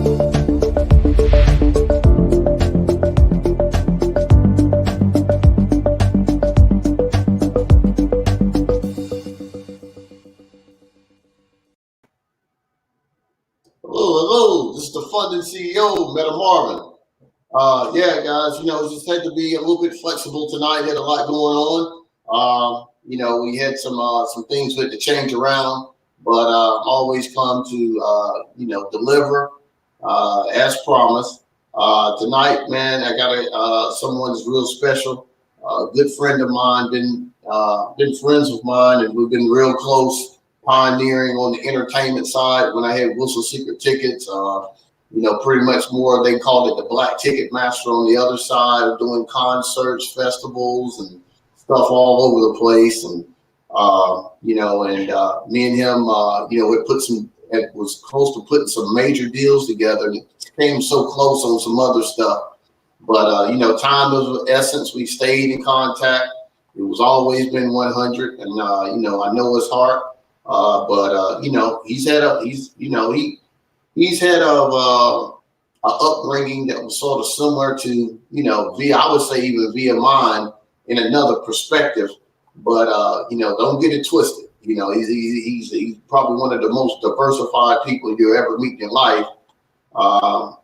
Hello. This is the funding CEO, Meta Marvin. Yeah, guys, just had to be a little bit flexible tonight. Had a lot going on. We had some things we had to change around, but always come to deliver as promised. Tonight, man, I got someone that's real special. A good friend of mine, been friends of mine, and we've been real close. Pioneering on the entertainment side when I had Wilson Secret Tickets, pretty much more, they called it the Black Ticket Master on the other side, doing concerts, festivals, and stuff all over the place. And, me and him, it was close to putting some major deals together, and it came so close on some other stuff. But, time was of essence. We stayed in contact. It was always been 100. And, I know his heart. He's had a upbringing that was sort of similar to, I would say even via mine in another perspective, but, don't get it twisted. He's probably one of the most diversified people you'll ever meet in life.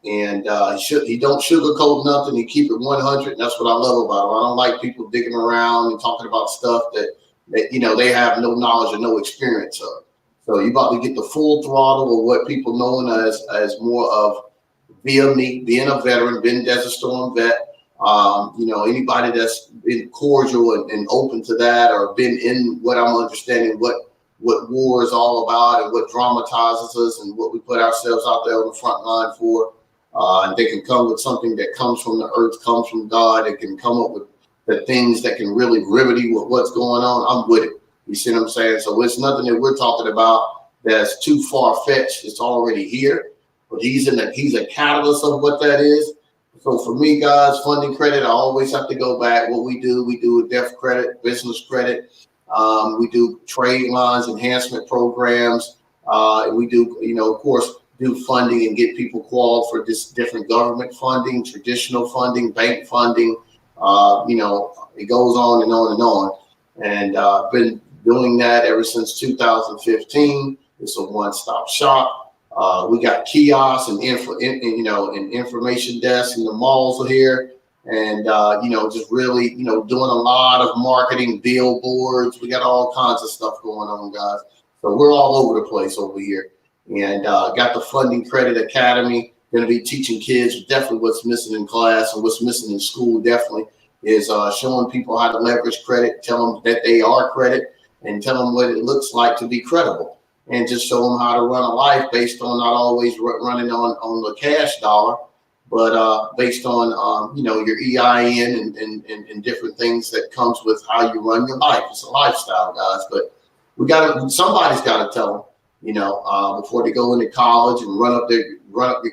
He don't sugarcoat nothing. He keep it 100. And that's what I love about him. I don't like people digging around and talking about stuff that they have no knowledge or no experience of. So you're about to get the full throttle of what people know as more of via me, being a veteran, been Desert Storm vet. Anybody that's been cordial and open to that, or been in what I'm understanding what war is all about and what dramatizes us and what we put ourselves out there on the front line for. And they can come with something that comes from the earth, comes from God. It can come up with the things that can really rivet you with what's going on. I'm with it. You see what I'm saying? So it's nothing that we're talking about that's too far-fetched. It's already here. But he's a catalyst of what that is. So for me, guys, funding credit, I always have to go back. What we do a deaf credit, business credit. We do trade lines, enhancement programs. We do, of course, do funding and get people qualified for this different government funding, traditional funding, bank funding. It goes on and on and on. And I've been doing that ever since 2015. It's a one-stop shop. We got kiosks and information desks in the malls here. And, just really, doing a lot of marketing, billboards. We got all kinds of stuff going on, guys. So we're all over the place over here. And got the Funding Credit Academy. Going to be teaching kids definitely what's missing in class and what's missing in school. Definitely is showing people how to leverage credit, tell them that they are credit, and tell them what it looks like to be credible, and just show them how to run a life based on not always running on the cash dollar, but based on your EIN and different things that comes with how you run your life. It's a lifestyle, guys. But somebody's got to tell them, before they go into college and run the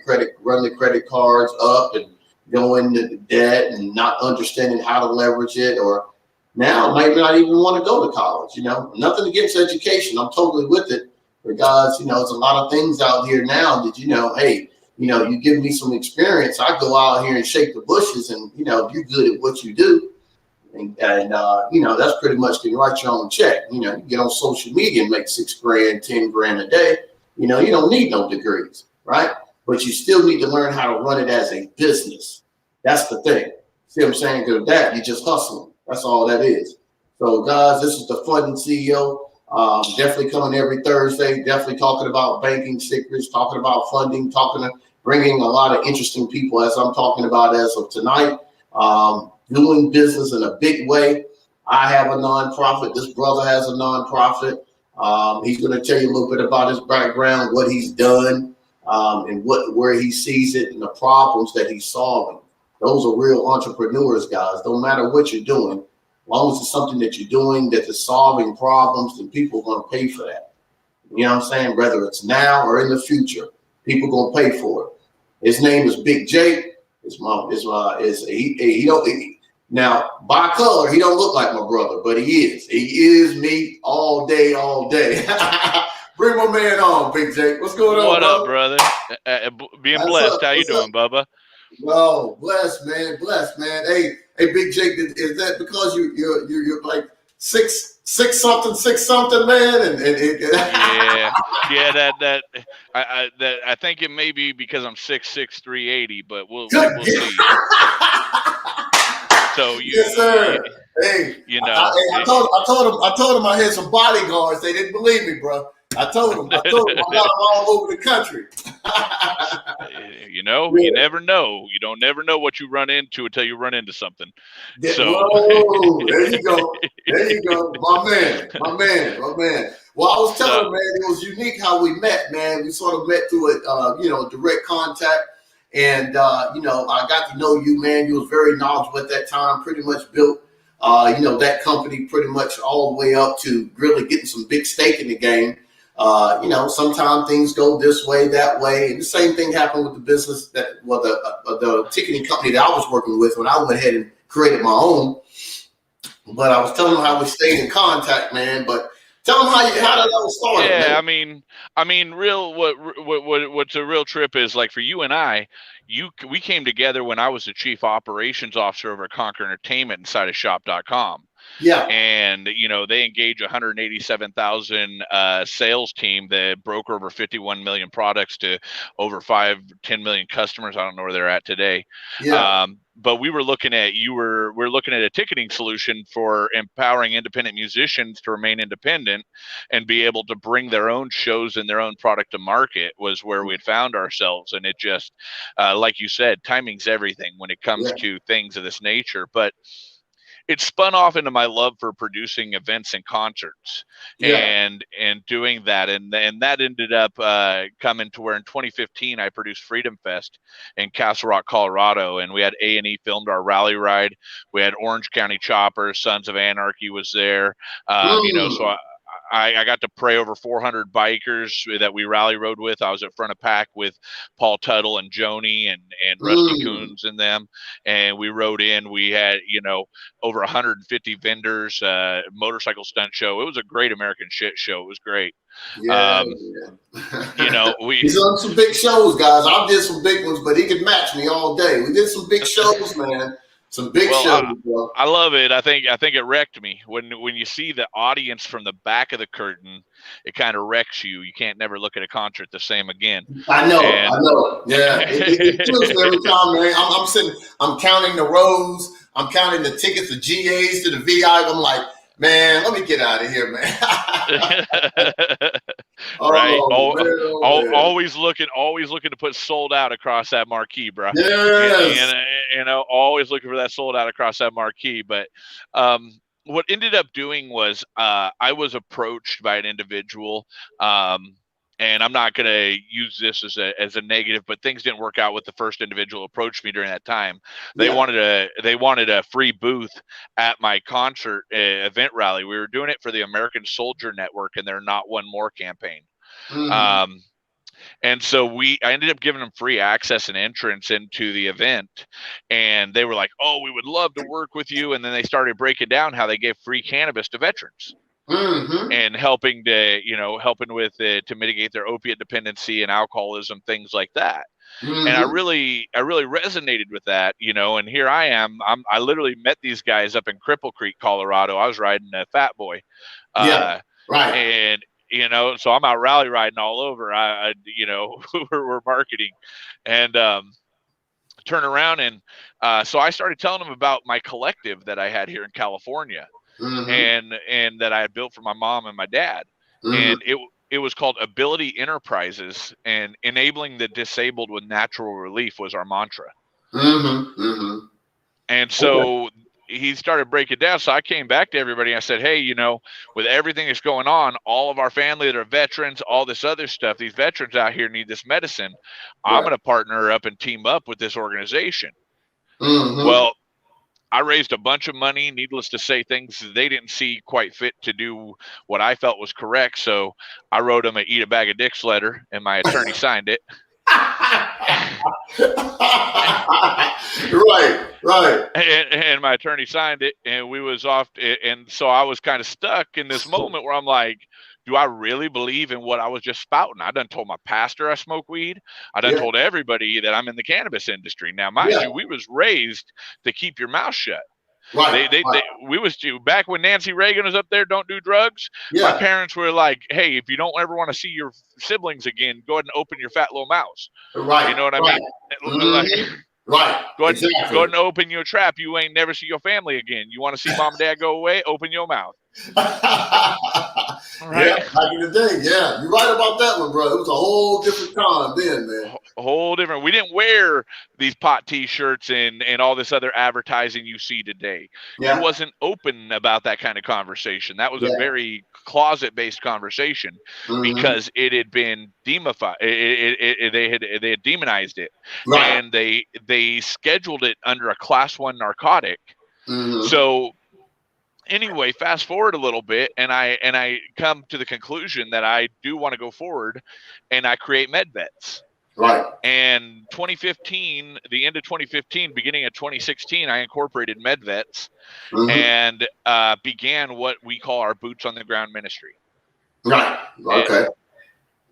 credit cards up and go into debt and not understanding how to leverage it, or now might not even want to go to college. Nothing against education. I'm totally with it. But guys, there's a lot of things out here now that, hey, you give me some experience. I go out here and shake the bushes, and, you're good at what you do. And that's pretty much can write your own check. You get on social media and make $6 grand, 10 grand a day. You don't need no degrees, right? But you still need to learn how to run it as a business. That's the thing. See what I'm saying? Because that, you're just hustling. That's all that is. So, guys, this is the Funding CEO. Definitely coming every Thursday. Definitely talking about banking secrets, talking about funding, bringing a lot of interesting people, as I'm talking about as of tonight. Doing business in a big way. I have a nonprofit. This brother has a nonprofit. He's going to tell you a little bit about his background, what he's done, and where he sees it, and the problems that he's solving. Those are real entrepreneurs, guys. Don't matter what you're doing, as long as it's something that you're doing that is solving problems, then people are going to pay for that. You know what I'm saying? Whether it's now or in the future, people are going to pay for it. His name is Big J. Now, by color, he don't look like my brother, but he is. He is me all day, all day. Bring my man on, Big Jake. What's going on, What up, brother? brother? Being blessed. How you What's up? doing, Bubba? No, bless, man. Bless, man. Hey, Big Jake, is that because you're like six something, man? Yeah. I think it may be because I'm 6'6", 380, but Good. we'll see. So Yes, sir. Hey, you know, I told him I had some bodyguards. They didn't believe me, bro. I told them I got them all over the country. You never know. You don't never know what you run into until you run into something. Whoa, there you go. My man. Well, I was telling him, man, it was unique how we met, man. We sort of met through a direct contact. And, I got to know you, man. You was very knowledgeable at that time, pretty much built, that company pretty much all the way up to really getting some big stake in the game. Sometimes things go this way, that way. And the same thing happened with the business the ticketing company that I was working with when I went ahead and created my own. But I was telling them how we stayed in contact, man. But tell them how that all started, yeah, man. I mean, what's a real trip is like for you and I, we came together when I was the chief operations officer over at Conquer Entertainment inside of shop.com. Yeah. And, they engage 187,000 sales team that broker over 51 million products to over 10 million customers. I don't know where they're at today. Yeah. But we're looking at a ticketing solution for empowering independent musicians to remain independent and be able to bring their own shows and their own product to market was where we had found ourselves. And it just, like you said, timing's everything when it comes to things of this nature. But it spun off into my love for producing events and concerts and doing that. And that ended up coming to where in 2015, I produced Freedom Fest in Castle Rock, Colorado. And we had A&E filmed our rally ride. We had Orange County Choppers, Sons of Anarchy was there. So I got to pray over 400 bikers that we rally rode with. I was at front of pack with Paul Tuttle and Joni and Rusty Coons and them. And we rode in. We had, over 150 vendors, motorcycle stunt show. It was a great American shit show. It was great. Yeah. He's done some big shows, guys. I did some big ones, but he could match me all day. We did some big shows, man. Some big shows, bro. I love it. I think it wrecked me when you see the audience from the back of the curtain. It kind of wrecks you. You can't never look at a concert the same again. I know. Yeah, it kills me every time, man. I'm sitting. I'm counting the rows. I'm counting the tickets, the GAs to the VI. I'm like, man, let me get out of here, man. Right. Man. Always looking to put sold out across that marquee, bro. Yes. And always looking for that sold out across that marquee. But what ended up doing was I was approached by an individual. And I'm not going to use this as a negative, but things didn't work out with the first individual who approached me during that time. They wanted a free booth at my concert event rally. We were doing it for the American Soldier Network and their Not One More campaign. Mm-hmm. And so I ended up giving them free access and entrance into the event. And they were like, oh, we would love to work with you. And then they started breaking down how they gave free cannabis to veterans. Mm-hmm. And helping with to mitigate their opiate dependency and alcoholism, things like that. Mm-hmm. And I really resonated with that, and here I am. I literally met these guys up in Cripple Creek, Colorado. I was riding a Fat Boy. Right. And, so I'm out rally riding all over. We're marketing and turn around. And so I started telling them about my collective that I had here in California. Mm-hmm. and that I had built for my mom and my dad. Mm-hmm. And it was called Ability Enterprises, and enabling the disabled with natural relief was our mantra. Mm-hmm. Mm-hmm. And so he started breaking down. So I came back to everybody and I said, hey, with everything that's going on, all of our family that are veterans, all this other stuff, these veterans out here need this medicine. I'm going to partner up and team up with this organization. Mm-hmm. Well, I raised a bunch of money, needless to say, things they didn't see quite fit to do what I felt was correct. So I wrote them an eat a bag of dicks letter, and my attorney signed it. Right. And my attorney signed it, and we was off. And so I was kind of stuck in this moment where I'm like, do I really believe in what I was just spouting? I done told my pastor I smoke weed. I done Yeah. told everybody that I'm in the cannabis industry. Now, mind Yeah. you, we was raised to keep your mouth shut. Right. We was back when Nancy Reagan was up there, don't do drugs. My Yeah. parents were like, hey, if you don't ever want to see your siblings again, go ahead and open your fat little mouth. Right. You know what I Right. mean? Like, Right. go Exactly. ahead and open your trap. You ain't never see your family again. You want to see mom and dad go away? Open your mouth. Right? Yeah, back in the day, yeah. You're right about that one, bro. It was a whole different time then, man. A whole different. We didn't wear these pot T-shirts and all this other advertising you see today. Yeah. You wasn't open about that kind of conversation. That was Yeah. a very closet-based conversation because it had been demonified. They had demonized it, Right. and they scheduled it under a class 1 narcotic. So anyway, fast forward a little bit, and I come to the conclusion that I do want to go forward, and I create MedVets. Right. And 2015, the end of 2015, beginning of 2016, I incorporated MedVets and began what we call our boots on the ground ministry. Right. Okay.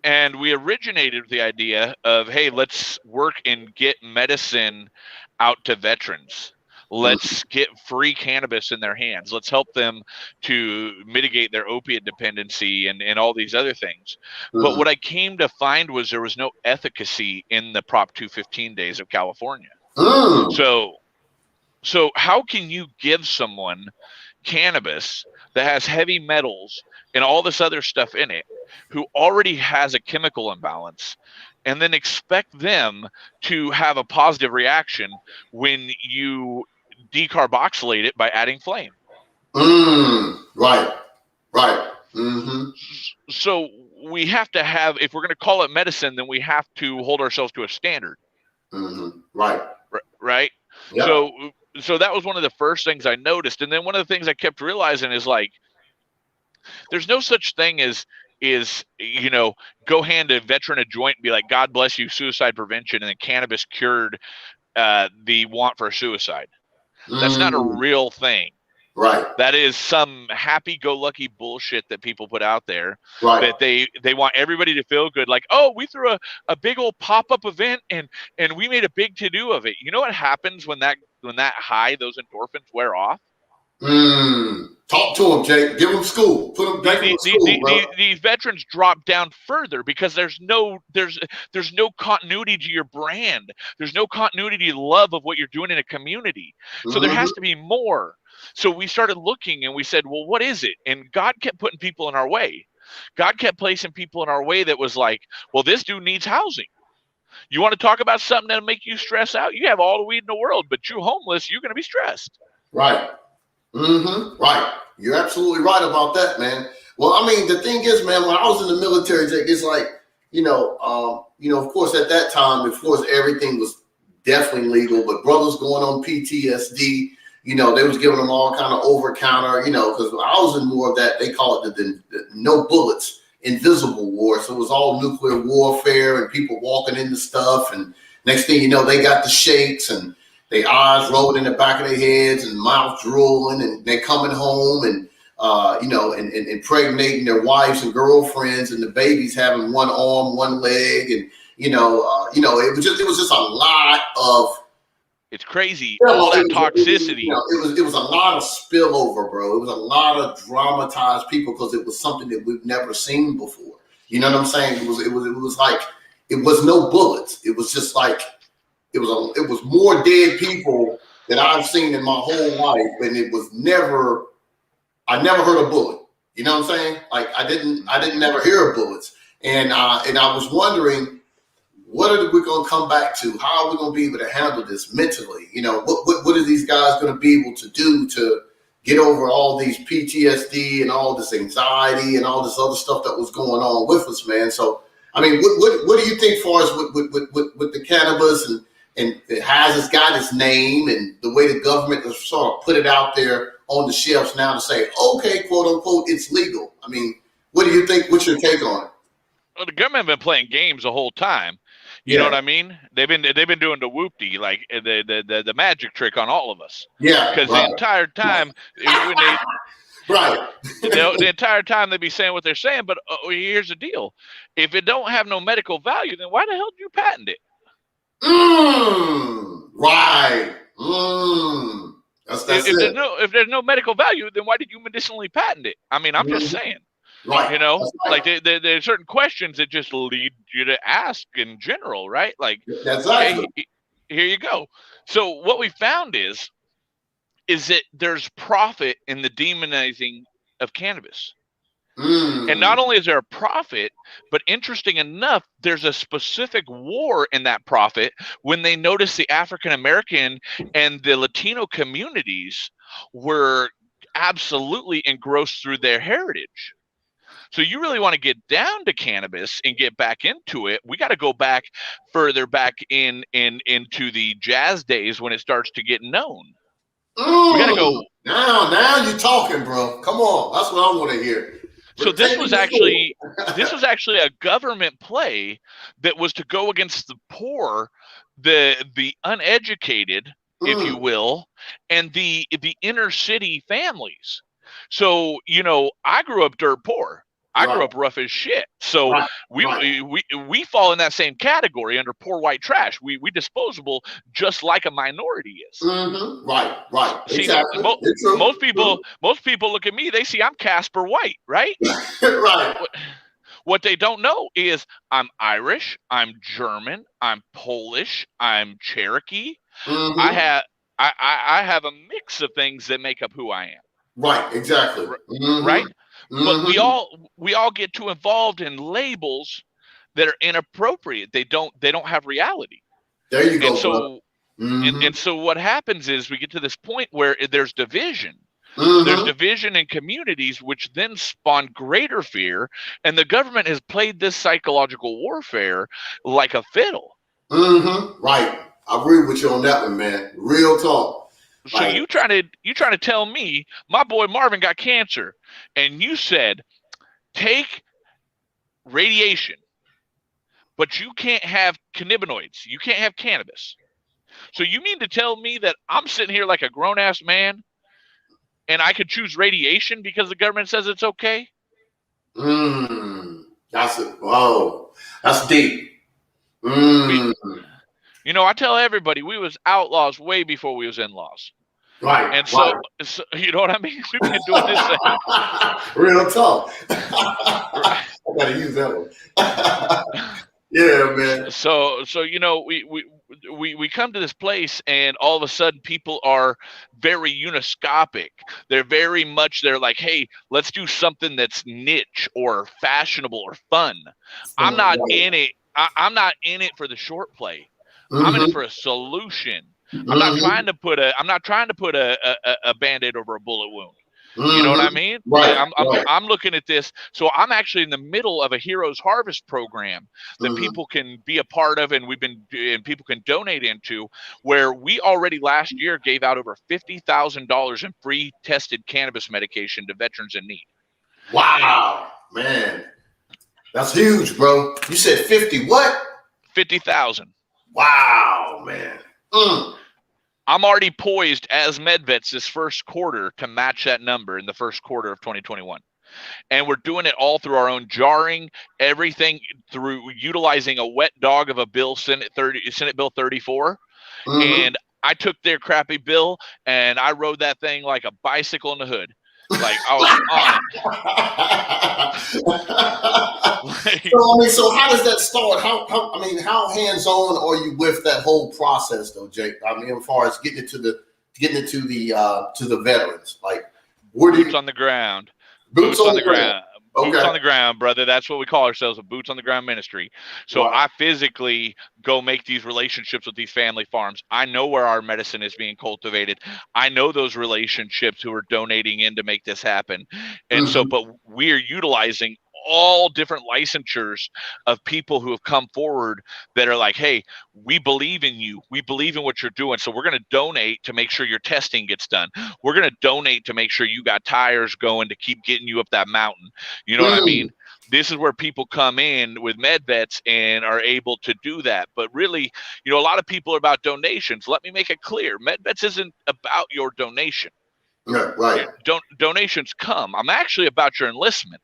And we originated with the idea of, hey, let's work and get medicine out to veterans. Let's get free cannabis in their hands. Let's help them to mitigate their opiate dependency and all these other things. But what I came to find was there was no efficacy in the Prop 215 days of California. So how can you give someone cannabis that has heavy metals and all this other stuff in it who already has a chemical imbalance and then expect them to have a positive reaction when you decarboxylate it by adding flame? Right. So we have to have, if we're going to call it medicine, then we have to hold ourselves to a standard. Right. Yeah. So that was one of the first things I noticed. And then one of the things I kept realizing is like, there's no such thing as go hand a veteran a joint and be like, God bless you, suicide prevention, and then cannabis cured the want for suicide. That's not a real thing. Right. That is some happy-go-lucky bullshit that people put out there. Right. That they want everybody to feel good. Like, oh, we threw a big old pop-up event and we made a big to-do of it. You know what happens when that high, those endorphins wear off? Talk to them, Jake. Give them school. Put them back in school, bro. These veterans drop down further because there's no continuity to your brand. There's no continuity to love of what you're doing in a community. So there has to be more. So we started looking and we said, well, what is it? And God kept putting people in our way. God kept placing people in our way that was like, well, this dude needs housing. You want to talk about something that'll make you stress out? You have all the weed in the world, but you're homeless. You're going to be stressed. Right. Right. You're absolutely right about that, man. Well, I mean, the thing is, man, when I was in the military, Jake, it's like, of course, at that time, of course, everything was definitely legal, but brothers going on PTSD, they was giving them all kind of over-counter, because I was in more of that, they call it the no bullets, invisible war. So it was all nuclear warfare and people walking into stuff. And next thing you know, they got the shakes and their eyes rolling in the back of their heads and mouth drooling, and they coming home and and impregnating their wives and girlfriends, and the babies having one arm, one leg, and it was just a lot of. It's crazy. All that toxicity. It was a lot of spillover, bro. It was a lot of dramatized people because it was something that we've never seen before. You know what I'm saying? It was like it was no bullets. It was just like. It was more dead people that I've seen in my whole life, and I never heard a bullet. You know what I'm saying? Like I didn't never hear of bullets. And I was wondering, what are we going to come back to? How are we going to be able to handle this mentally? What are these guys going to be able to do to get over all these PTSD and all this anxiety and all this other stuff that was going on with us, man? So, I mean, what do you think for us with the cannabis and it has got its name and the way the government has sort of put it out there on the shelves now to say, okay, quote unquote, it's legal. I mean, what do you think? What's your take on it? Well, the government have been playing games the whole time. You know what I mean? They've been doing the whoop-dee, like the magic trick on all of us. Yeah. Because the entire time Right. The entire time they be saying what they're saying, but here's the deal: if it don't have no medical value, then why the hell did you patent it? Right. That's it. If there's no medical value, then why did you medicinally patent it? I mean, I'm just saying. Right. You know, Right. like there are certain questions that just lead you to ask in general, right? Like, That's okay, here you go. So what we found is that there's profit in the demonizing of cannabis. And not only is there a profit, but interesting enough, there's a specific war in that profit when they notice the African American and the Latino communities were absolutely engrossed through their heritage. So you really want to get down to cannabis and get back into it. We got to go back further back into the jazz days when it starts to get known. We got to go. Now you're talking, bro. Come on. That's what I want to hear. So this was actually a government play that was to go against the poor, the uneducated, if you will, and the inner city families. So, you know, I grew up dirt poor. I grew up rough as shit. So we fall in that same category under poor white trash. We disposable just like a minority is. Right. See, exactly. most people look at me, they see I'm Casper White, right? Right. What they don't know is I'm Irish, I'm German, I'm Polish, I'm Cherokee. I have a mix of things that make up who I am. Right, exactly. Right? But we all get too involved in labels that are inappropriate. They don't have reality. There you go. And so and so what happens is we get to this point where there's division. There's division in communities, which then spawn greater fear, and the government has played this psychological warfare like a fiddle. Right. I agree with you on that one, man. Real talk. So you trying to tell me my boy Marvin got cancer, and you said take radiation, but you can't have cannabinoids. You can't have cannabis. So you mean to tell me that I'm sitting here like a grown ass man, and I could choose radiation because the government says it's okay? That's it. Whoa, that's deep. You know, I tell everybody we was outlaws way before we was in-laws. Right. And so you know what I mean? We've been doing this. Real talk. I gotta use that one. Yeah, man. So you know, we come to this place, and all of a sudden people are very uniscopic. They're like, hey, let's do something that's niche or fashionable or fun. I'm not in it. I'm not in it for the short play. I'm in it for a solution. I'm not trying to put a Band-Aid over a bullet wound. You know what I mean? Right. I'm looking at this. So I'm actually in the middle of a Heroes Harvest program that people can be a part of, and people can donate into, where we already last year gave out over $50,000 in free tested cannabis medication to veterans in need. Wow, man. That's huge, bro. You said 50 what? 50,000. Wow, man. I'm already poised as MedVets this first quarter to match that number in the first quarter of 2021. And we're doing it all through our own jarring, everything through utilizing a wet dog of a bill, Senate Bill 34. And I took their crappy bill and I rode that thing like a bicycle in the hood. Like I was on it. So how does that start? How hands-on are you with that whole process, though, Jake? I mean, as far as getting it to the veterans, like boots on the ground. Boots on the ground. Okay. Boots on the ground, brother. That's what we call ourselves, a boots on the ground ministry. So I physically go make these relationships with these family farms. I know where our medicine is being cultivated. I know those relationships who are donating in to make this happen. And so, but we're utilizing all different licensures of people who have come forward that are like, hey, we believe in you. We believe in what you're doing. So we're going to donate to make sure your testing gets done. We're going to donate to make sure you got tires going to keep getting you up that mountain. You know what I mean? This is where people come in with MedVets and are able to do that. But really, you know, a lot of people are about donations. Let me make it clear. MedVets isn't about your donation. Right. Donations come. I'm actually about your enlistment.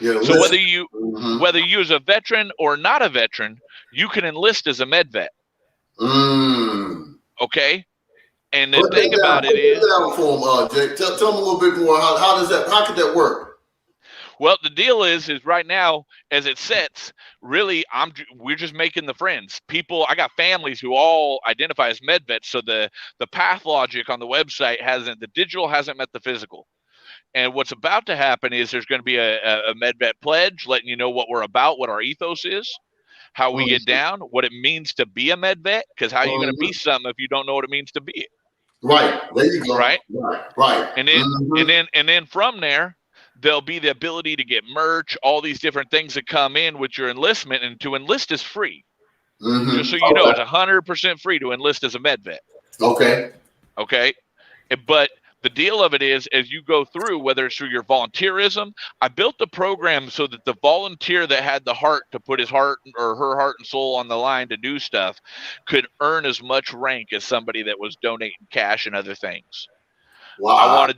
Yeah. So Listen. whether you as a veteran or not a veteran, you can enlist as a MedVet. Okay. And the thing about it is, Break that down for him, Jake. Tell him a little bit more. How does that? How could that work? well, the deal is right now as it sets, really, we're just making the friends. People, I got families who all identify as MedVets, so the path logic on the website the digital hasn't met the physical. And what's about to happen is there's going to be a MedVet pledge letting you know what we're about, what our ethos is, how we get down, what it means to be a MedVet. Because how are you going to be something if you don't know what it means to be it? Right. There you go. Right. Right. And then from there, there'll be the ability to get merch, all these different things that come in with your enlistment. And to enlist is free. Just so you know, it's 100% free to enlist as a MedVet. Okay. Okay. But the deal of it is, as you go through, whether it's through your volunteerism, I built the program so that the volunteer that had the heart to put his heart or her heart and soul on the line to do stuff could earn as much rank as somebody that was donating cash and other things. Wow.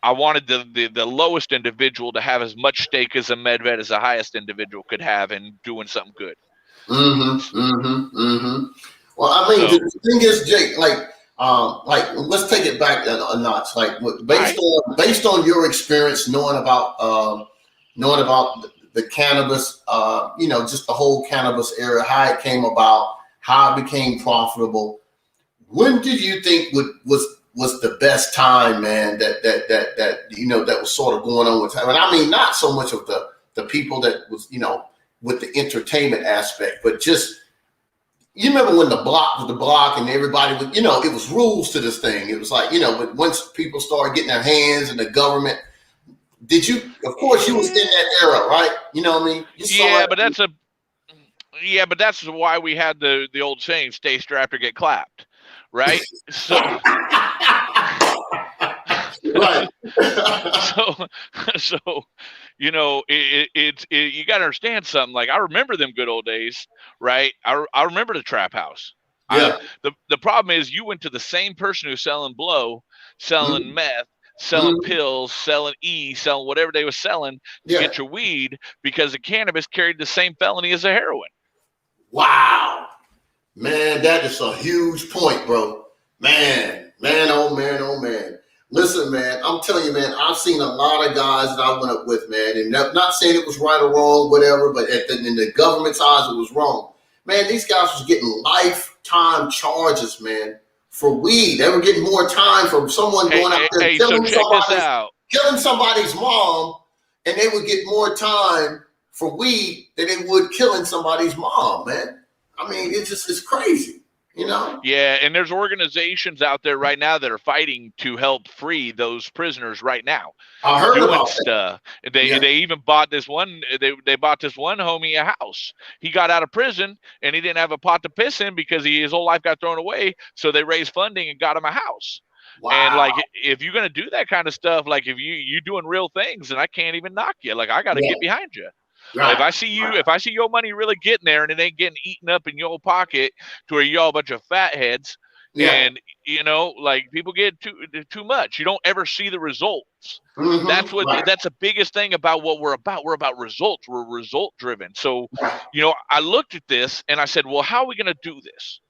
I wanted the lowest individual to have as much stake as a MedVet as the highest individual could have in doing something good. Well, I mean, the thing is, Jake, like let's take it back a notch. Like, based on your experience, knowing about the cannabis, just the whole cannabis era, how it came about, how it became profitable. When did you think was the best time, man? That was sort of going on with time. And I mean, not so much of the people that was, with the entertainment aspect, but just, you remember when the block was the block and everybody would, it was rules to this thing. It was like, but once people started getting their hands in the government, of course you was in that era, right? You know what I mean? But that's why we had the old saying, stay strapped or get clapped. Right. So, right. so, you got to understand something. Like, I remember them good old days, right? I remember the trap house. Yeah. The problem is you went to the same person who's selling blow, selling meth, selling pills, selling selling whatever they were selling to get your weed, because the cannabis carried the same felony as the heroin. Wow. Man, that is a huge point, bro. Oh man. Listen, man, I'm telling you, man, I've seen a lot of guys that I went up with, man, and not saying it was right or wrong, whatever, but in the government's eyes, it was wrong. Man, these guys was getting lifetime charges, man, for weed. They were getting more time from someone going out there killing somebody's mom, and they would get more time for weed than they would killing somebody's mom, man. I mean, it's crazy. Yeah, and there's organizations out there right now that are fighting to help free those prisoners right now. I heard about stuff. They even bought this one. They bought this one homie a house. He got out of prison and he didn't have a pot to piss in because his whole life got thrown away. So they raised funding and got him a house. Wow. And like, if you're gonna do that kind of stuff, like if you doing real things, and I can't even knock you. Like, I got to get behind you. Right. If I see your money really getting there and it ain't getting eaten up in your pocket to where you're all a bunch of fat heads, and like, people get too much. You don't ever see the results. That's the biggest thing about what we're about. We're about results. We're result driven. So, I looked at this and I said, well, how are we gonna do this?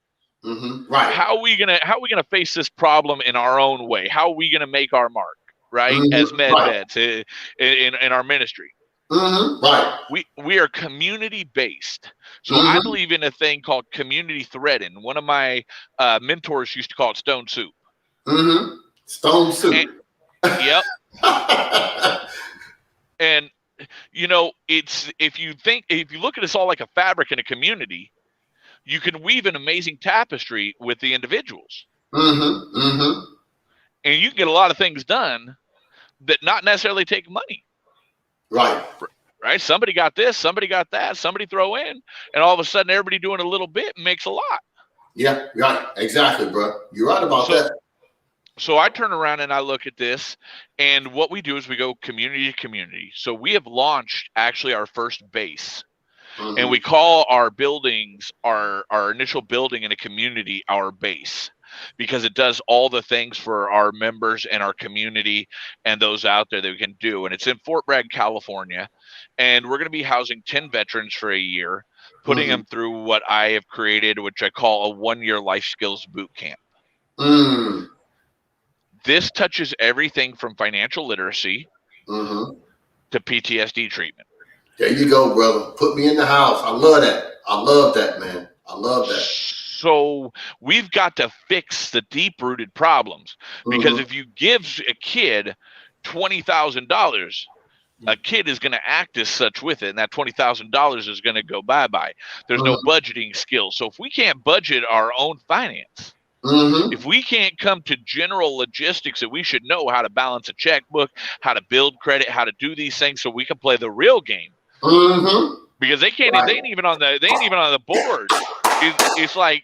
Right. How are we gonna face this problem in our own way? How are we gonna make our mark, right? As MedVets in our ministry. Right. We are community based. So I believe in a thing called community threading. One of my mentors used to call it stone soup. Stone soup. Yep. And it's, if you look at us all like a fabric in a community, you can weave an amazing tapestry with the individuals. And you can get a lot of things done that not necessarily take money. Right. Somebody got this, somebody got that, somebody throw in, and all of a sudden everybody doing a little bit makes a lot. Yeah, right. Exactly, bro. You're right about that. So I turn around and I look at this, and what we do is we go community to community. So we have launched actually our first base. And we call our buildings, our initial building in a community, our base. because it does all the things for our members and our community and those out there that we can do. And it's in Fort Bragg, California. And we're going to be housing 10 veterans for a year, putting them through what I have created, which I call a 1-year life skills boot camp. This touches everything from financial literacy to PTSD treatment. There you go, brother. Put me in the house. I love that. I love that, man. I love that. So we've got to fix the deep-rooted problems, because if you give a kid $20,000, a kid is going to act as such with it, and that $20,000 is going to go bye-bye. There's no budgeting skills. So if we can't budget our own finance, if we can't come to general logistics that we should know how to balance a checkbook, how to build credit, how to do these things so we can play the real game. Because they can't, they ain't even on the board. It's like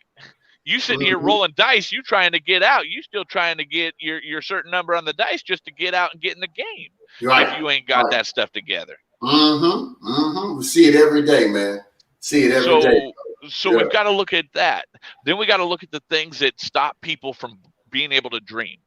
you sitting here rolling dice, you trying to get out, you still trying to get your certain number on the dice just to get out and get in the game. If you ain't got that stuff together. We see it every day, man. See it every day. So we've got to look at that. Then we got to look at the things that stop people from being able to dream.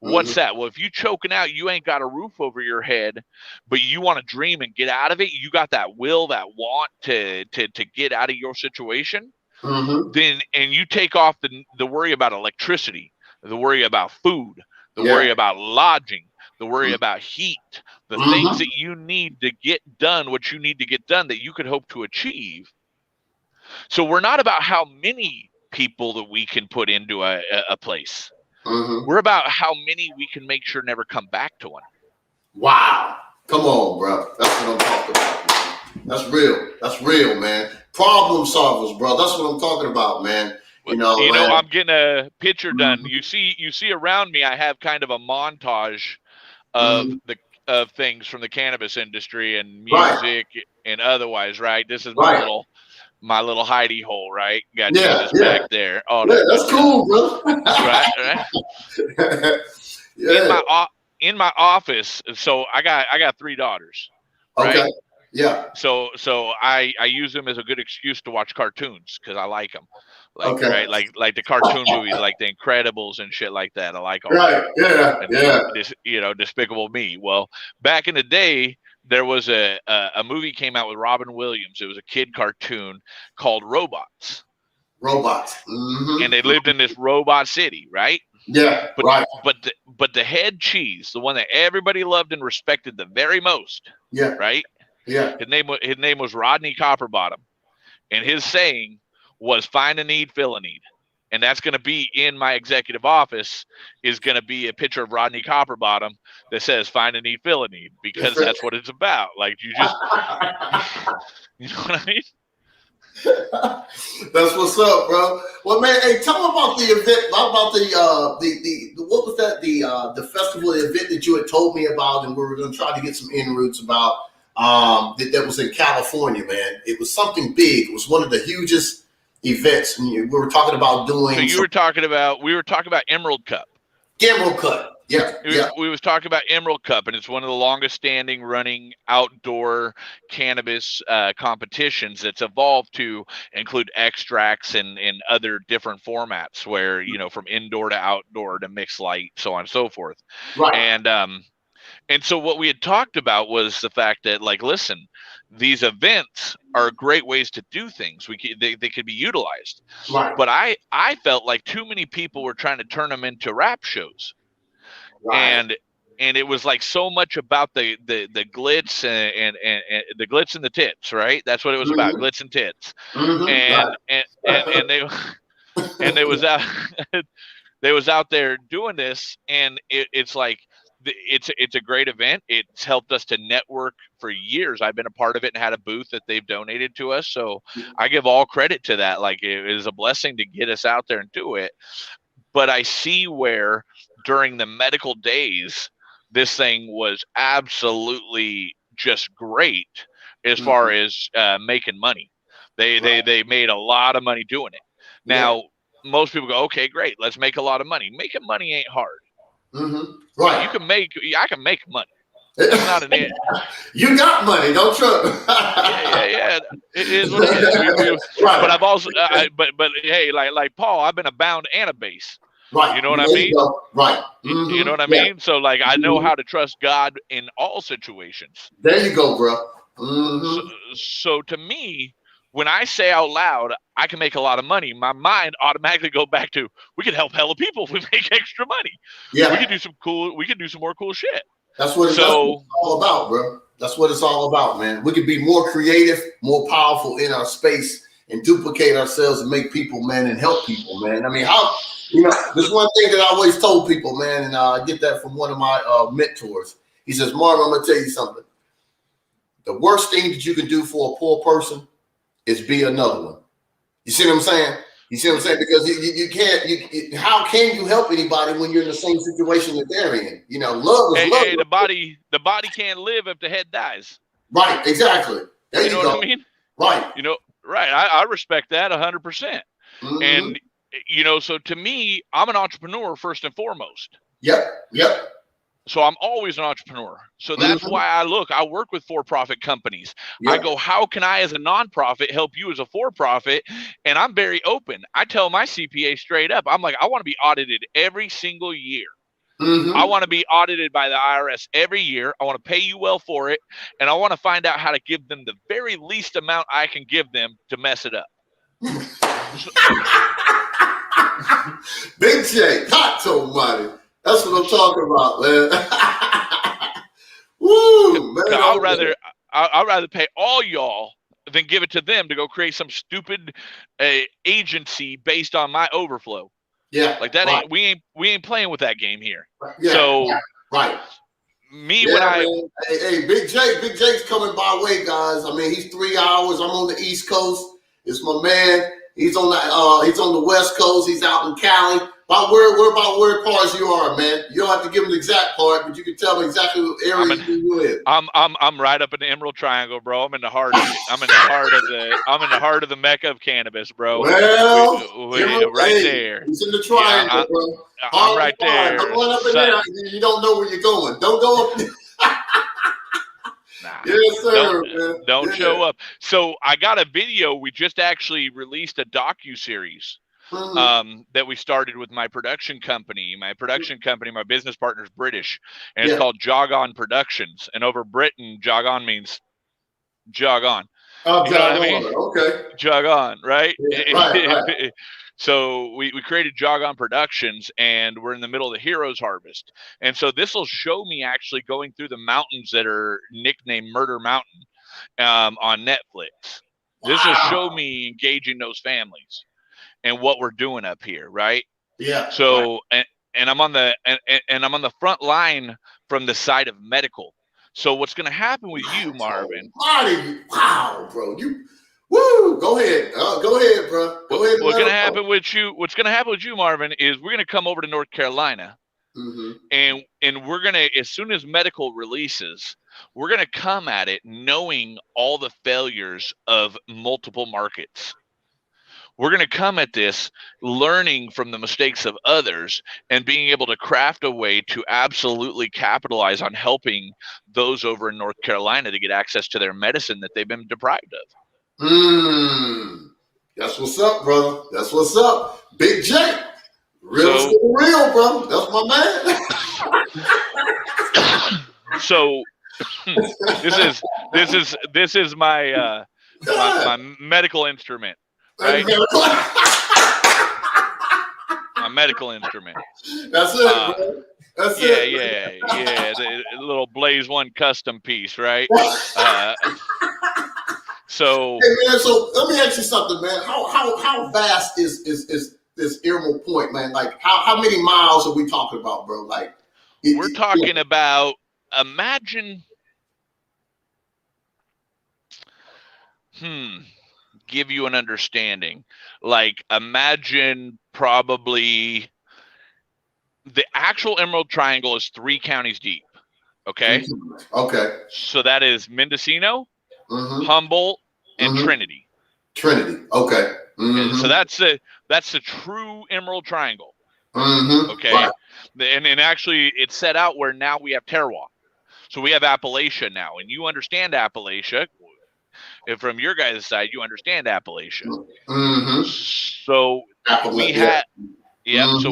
What's that? Well, if you choking out, you ain't got a roof over your head, but you want to dream and get out of it. You got that will, that want to get out of your situation. Then, and you take off the worry about electricity, the worry about food, the worry about lodging, the worry about heat, the things that you need to get done, what you need to get done that you could hope to achieve. So we're not about how many people that we can put into a place. We're about how many we can make sure never come back to one. Wow. Come on, bro. That's what I'm talking about, man. That's real. That's real, man. Problem solvers, bro. That's what I'm talking about, man. You know, I'm getting a picture done. You see around me, I have kind of a montage of of things from the cannabis industry and music and otherwise, right? This is my little hidey hole, right? Got Jesus back there. Oh, that's cool, bro. right. In my office, so I got 3 daughters. Right? Okay. Yeah. So I use them as a good excuse to watch cartoons because I like them. Right? Like the cartoon movies, like The Incredibles and shit like that. I like all that. Despicable Me. Well, back in the day, there was a movie came out with Robin Williams. It was a kid cartoon called Robots. And they lived in this robot city, right? Yeah. But the head cheese, the one that everybody loved and respected the very most. Yeah. Right. Yeah. His name was Rodney Copperbottom, and his saying was "Find a need, fill a need." And that's going to be in my executive office is going to be a picture of Rodney Copperbottom that says "Find a need, fill a need," because that's what it's about. Like you just, you know what I mean? That's what's up, bro. Well, man, hey, tell me about the event. About the what was that? The festival event that you had told me about, and we were going to try to get some inroads about. That was in California, man. It was something big. It was one of the hugest events. And we were talking about doing. So we were talking about Emerald Cup. Emerald Cup. Yeah. We was talking about Emerald Cup, and it's one of the longest standing running outdoor cannabis competitions that's evolved to include extracts and other different formats where, from indoor to outdoor to mixed light, so on and so forth. Right. And so what we had talked about was the fact that, like, listen, these events are great ways to do things. They could be utilized. Right. But I felt like too many people were trying to turn them into rap shows. Right. And it was like so much about the glitz and the glitz and the tits, right? That's what it was about, glitz and tits. And they was out they was out there doing this, and it's like it's a great event. It's helped us to network for years. I've been a part of it and had a booth that they've donated to us. So I give all credit to that. Like, it is a blessing to get us out there and do it. But I see where during the medical days, this thing was absolutely just great as far as making money. They made a lot of money doing it. Now, most people go, okay, great, let's make a lot of money. Making money ain't hard. Right. I can make money. That's not an issue. You got money, don't trip. yeah. It is what it is. But I've also, but hey, like Paul, I've been a bound and a base. Right. You know what I There you mean? go. Right. You know what I Yeah. mean? So like I know how to trust God in all situations. There you go, bro. So, so to me, when I say out loud, I can make a lot of money, my mind automatically go back to we can help hella people if we make extra money. Yeah. We can do some more cool shit. That's what it's all about, bro. That's what it's all about, man. We can be more creative, more powerful in our space and duplicate ourselves and make people, man, and help people, man. I mean, there's one thing that I always told people, man, and I get that from one of my mentors. He says, Marvin, I'm going to tell you something. The worst thing that you can do for a poor person is be another one. You see what I'm saying? You see what I'm saying? Because you can't. How can you help anybody when you're in the same situation that they're in? You know, love is love. Hey, the body can't live if the head dies. Right. Exactly. There you know go. What I mean? Right. You know, right. I respect that 100%. And so to me, I'm an entrepreneur first and foremost. Yep. So I'm always an entrepreneur. So that's why I work with for-profit companies. Yep. I go, how can I as a nonprofit help you as a for-profit? And I'm very open. I tell my CPA straight up, I'm like, I want to be audited every single year. I want to be audited by the IRS every year. I want to pay you well for it. And I want to find out how to give them the very least amount I can give them to mess it up. Big J, hot money. That's what I'm talking about, man. Woo, man. I'd rather pay all y'all than give it to them to go create some stupid agency based on my overflow. Yeah, like that ain't we ain't playing with that game here. Yeah, so right. When hey, Big J's coming by way, guys. I mean, he's 3 hours. I'm on the East Coast. It's my man. He's on the West Coast. He's out in Cali. About where parts you are, man. You don't have to give him the exact part, but you can tell me exactly what area you in. I'm right up in the Emerald Triangle, bro. I'm in the heart of it. I'm in the heart of the Mecca of cannabis, bro. Well, right there. He's in the triangle, bro. I'm right there. Don't go up in there. You don't know where you're going. Don't go up there. Nah, yes, sir. Don't show up. So I got a video. We just actually released a docu-series that we started with my production company. My business partner's British, and it's called Jog On Productions. And over Britain, jog on means jog on. Oh, you know what I mean? Okay. Jog on, right? Yeah, right. So we created Jog On Productions, and we're in the middle of the Heroes Harvest. And so this will show me actually going through the mountains that are nicknamed Murder Mountain on Netflix. This will show me engaging those families and what we're doing up here, right? Yeah. So and I'm on the front line from the side of medical. So what's going to happen with you, Marvin? Wow, bro. Go ahead. Go ahead, bro. Go ahead. What's going to happen with you, Marvin, is we're going to come over to North Carolina, and we're going to, as soon as medical releases, we're going to come at it knowing all the failures of multiple markets. We're going to come at this learning from the mistakes of others and being able to craft a way to absolutely capitalize on helping those over in North Carolina to get access to their medicine that they've been deprived of. That's what's up, brother. That's what's up. Big J. Real, bro. That's my man. So this is my my medical instrument. Right? My medical instrument. That's it, bro. That's it. Yeah. The little Blaze One custom piece, right? So, hey man, so let me ask you something, man. How vast is this Emerald Point, man? Like how many miles are we talking about, bro? Like we're talking about, imagine give you an understanding. Like imagine probably the actual Emerald Triangle is 3 counties deep. Okay. So that is Mendocino, Humboldt, and Trinity. Okay. So that's the true Emerald Triangle. Okay. Right. And actually it's set out where now we have terroir. So we have Appalachia now, and you understand Appalachia. If from your guys' side, you understand Appalachia. So we had, Yep. So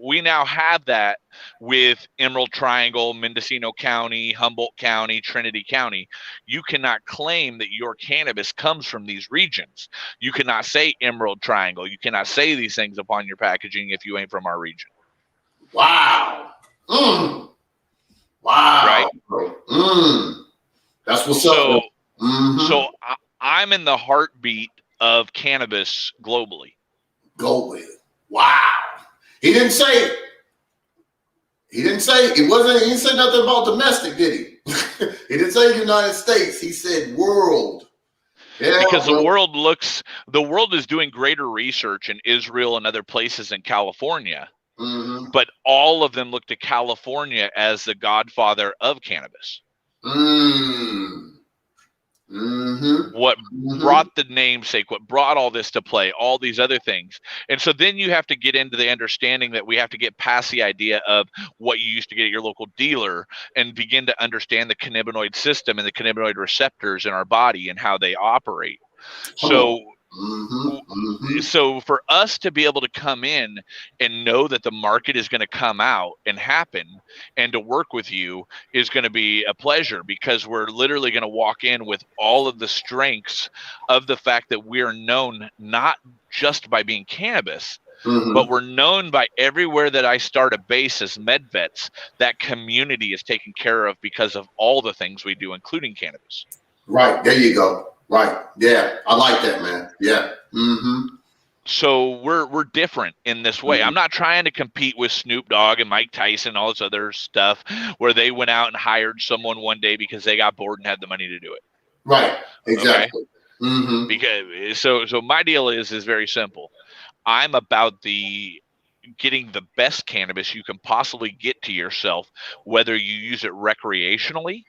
we now have that with Emerald Triangle, Mendocino County, Humboldt County, Trinity County. You cannot claim that your cannabis comes from these regions. You cannot say Emerald Triangle. You cannot say these things upon your packaging if you ain't from our region. Wow. Wow. Right. That's what's up. So I'm in the heartbeat of cannabis globally. Globally. Wow. He didn't say it wasn't. He didn't say nothing about domestic, did he? He didn't say United States. He said world. Yeah, because the world is doing greater research in Israel and other places in California, but all of them look to California as the godfather of cannabis. What brought the namesake, what brought all this to play, all these other things. And so then you have to get into the understanding that we have to get past the idea of what you used to get at your local dealer and begin to understand the cannabinoid system and the cannabinoid receptors in our body and how they operate. So so for us to be able to come in and know that the market is going to come out and happen and to work with you is going to be a pleasure, because we're literally going to walk in with all of the strengths of the fact that we are known not just by being cannabis, but we're known by everywhere that I start a base as MedVets. That community is taken care of because of all the things we do, including cannabis. Right. There you go. Right. Yeah. I like that, man. Yeah. So we're different in this way. I'm not trying to compete with Snoop Dogg and Mike Tyson, all this other stuff where they went out and hired someone one day because they got bored and had the money to do it. Right. Exactly. Okay? Because so my deal is very simple. I'm about getting the best cannabis you can possibly get to yourself, whether you use it recreationally,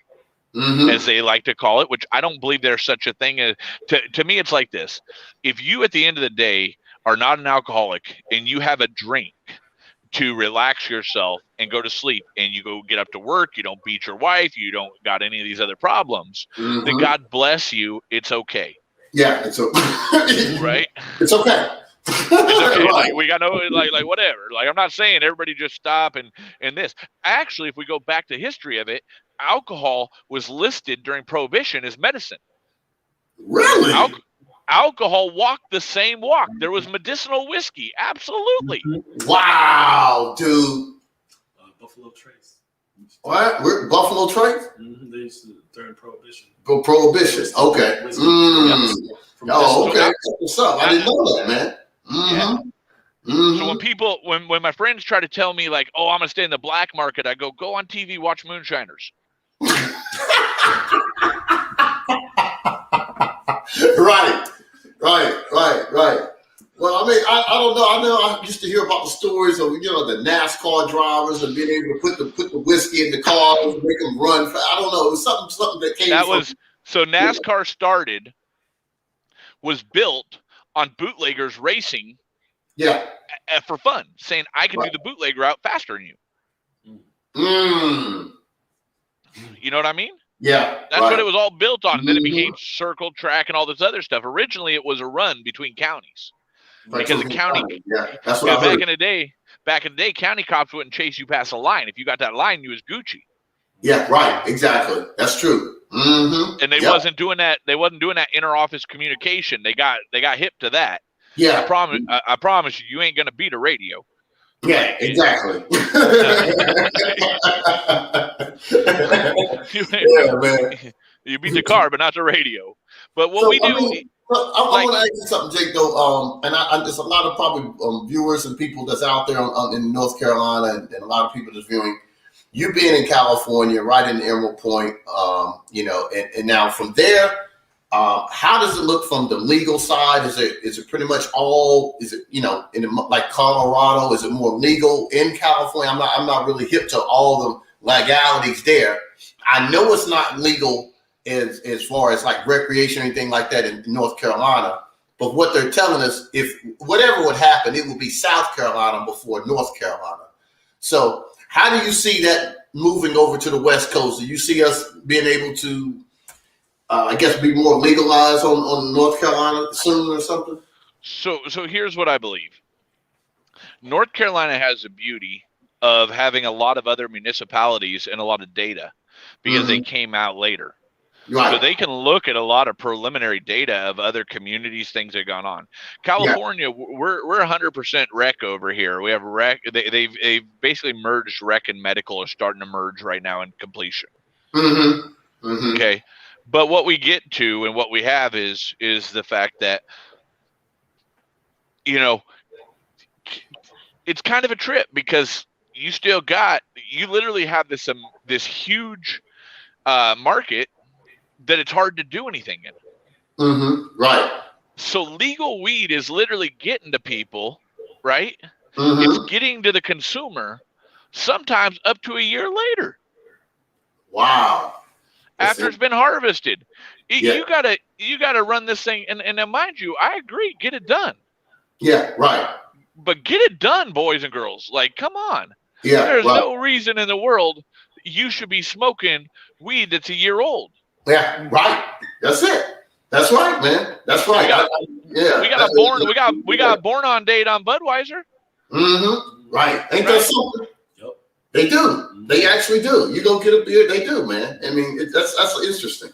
as they like to call it, which I don't believe there's such a thing as, to me, it's like this. If you, at the end of the day, are not an alcoholic and you have a drink to relax yourself and go to sleep, and you go get up to work, you don't beat your wife, you don't got any of these other problems, then God bless you. It's okay. Yeah. It's okay. Right. It's okay. It's okay. Right. Like we got no like whatever. Like I'm not saying everybody just stop and this. Actually, if we go back to history of it, alcohol was listed during Prohibition as medicine. Really? Alcohol walked the same walk. There was medicinal whiskey. Absolutely. Wow, dude. Buffalo Trace. What? We're Buffalo Trace? They used to during Prohibition. Go Prohibition. Okay. Oh, okay. What's up? I didn't know that, man. So when my friends try to tell me like, oh, I'm gonna stay in the black market, I go on TV, watch Moonshiners. Right. Well, I mean, I don't know. I know I used to hear about the stories of, the NASCAR drivers and being able to put the whiskey in the cars and make them run. I don't know. It was something that came so NASCAR was built on bootleggers racing. Yeah. For fun, saying I can do the bootleg route faster than you. You know what I mean? Yeah. That's what it was all built on. And then it became circle track and all this other stuff. Originally, it was a run between counties. Because the county, that's what I heard. Back in the day, county cops wouldn't chase you past a line. If you got that line, you was Gucci. Yeah, right. Exactly. That's true. And they wasn't doing that. They wasn't doing that inter-office communication. They got hip to that. Yeah. I promise you ain't gonna beat a radio. Yeah, exactly. Yeah, man. You beat the car, but not the radio. But what we do. I want to ask you something, Jake. Though, and there's a lot of probably viewers and people that's out there in North Carolina, and a lot of people that's viewing. You being in California, right in the Emerald Point, and now from there, how does it look from the legal side? Is it pretty much all? Is it like Colorado? Is it more legal in California? I'm not really hip to all the legalities there. I know it's not legal as far as like recreation or anything like that in North Carolina. But what they're telling us, if whatever would happen, it would be South Carolina before North Carolina. So how do you see that moving over to the West Coast? Do you see us being able to, I guess, be more legalized on North Carolina soon or something? So here's what I believe. North Carolina has the beauty of having a lot of other municipalities and a lot of data because they came out later. Right. So they can look at a lot of preliminary data of other communities, things that have gone on. California, we're 100% rec over here. We have rec. They've basically merged rec and medical are starting to merge right now in completion. Okay, but what we get to and what we have is the fact that, you know, it's kind of a trip because you literally have this huge market that it's hard to do anything in. Right. So legal weed is literally getting to people, right? It's getting to the consumer sometimes up to a year later. Wow. After it's been harvested. Yeah. You gotta run this thing, and mind you, I agree, get it done. Yeah, right. But get it done, boys and girls. Like, come on. Yeah. There's no reason in the world you should be smoking weed that's a year old. Yeah, right. That's it. That's right, man. That's right. We got a born on date on Budweiser. Right. Ain't that something? Yep. They do. They actually do. You go get a beer, they do, man. I mean, that's interesting.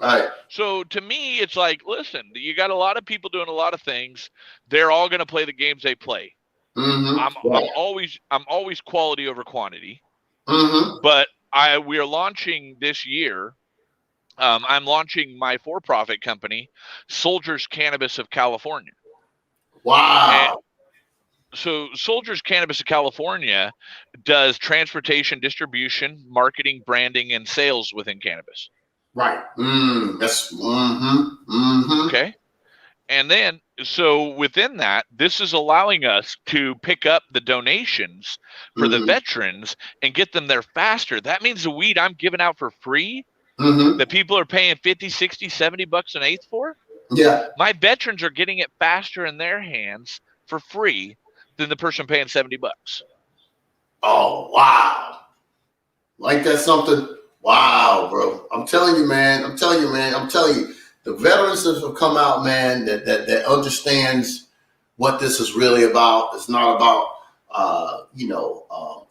Right. So to me, it's like, listen, you got a lot of people doing a lot of things. They're all going to play the games they play. I'm always quality over quantity. But we are launching this year. I'm launching my for-profit company, Soldiers Cannabis of California. Wow. And so Soldiers Cannabis of California does transportation, distribution, marketing, branding, and sales within cannabis. Right. That's okay. And then, so within that, this is allowing us to pick up the donations for the veterans and get them there faster. That means the weed I'm giving out for free that people are paying 50, 60, 70 bucks an eighth for. Yeah. My veterans are getting it faster in their hands for free than the person paying 70 bucks. Oh, wow. Like that's something. Wow, bro. I'm telling you, man. The veterans that have come out, man, that understands what this is really about. It's not about,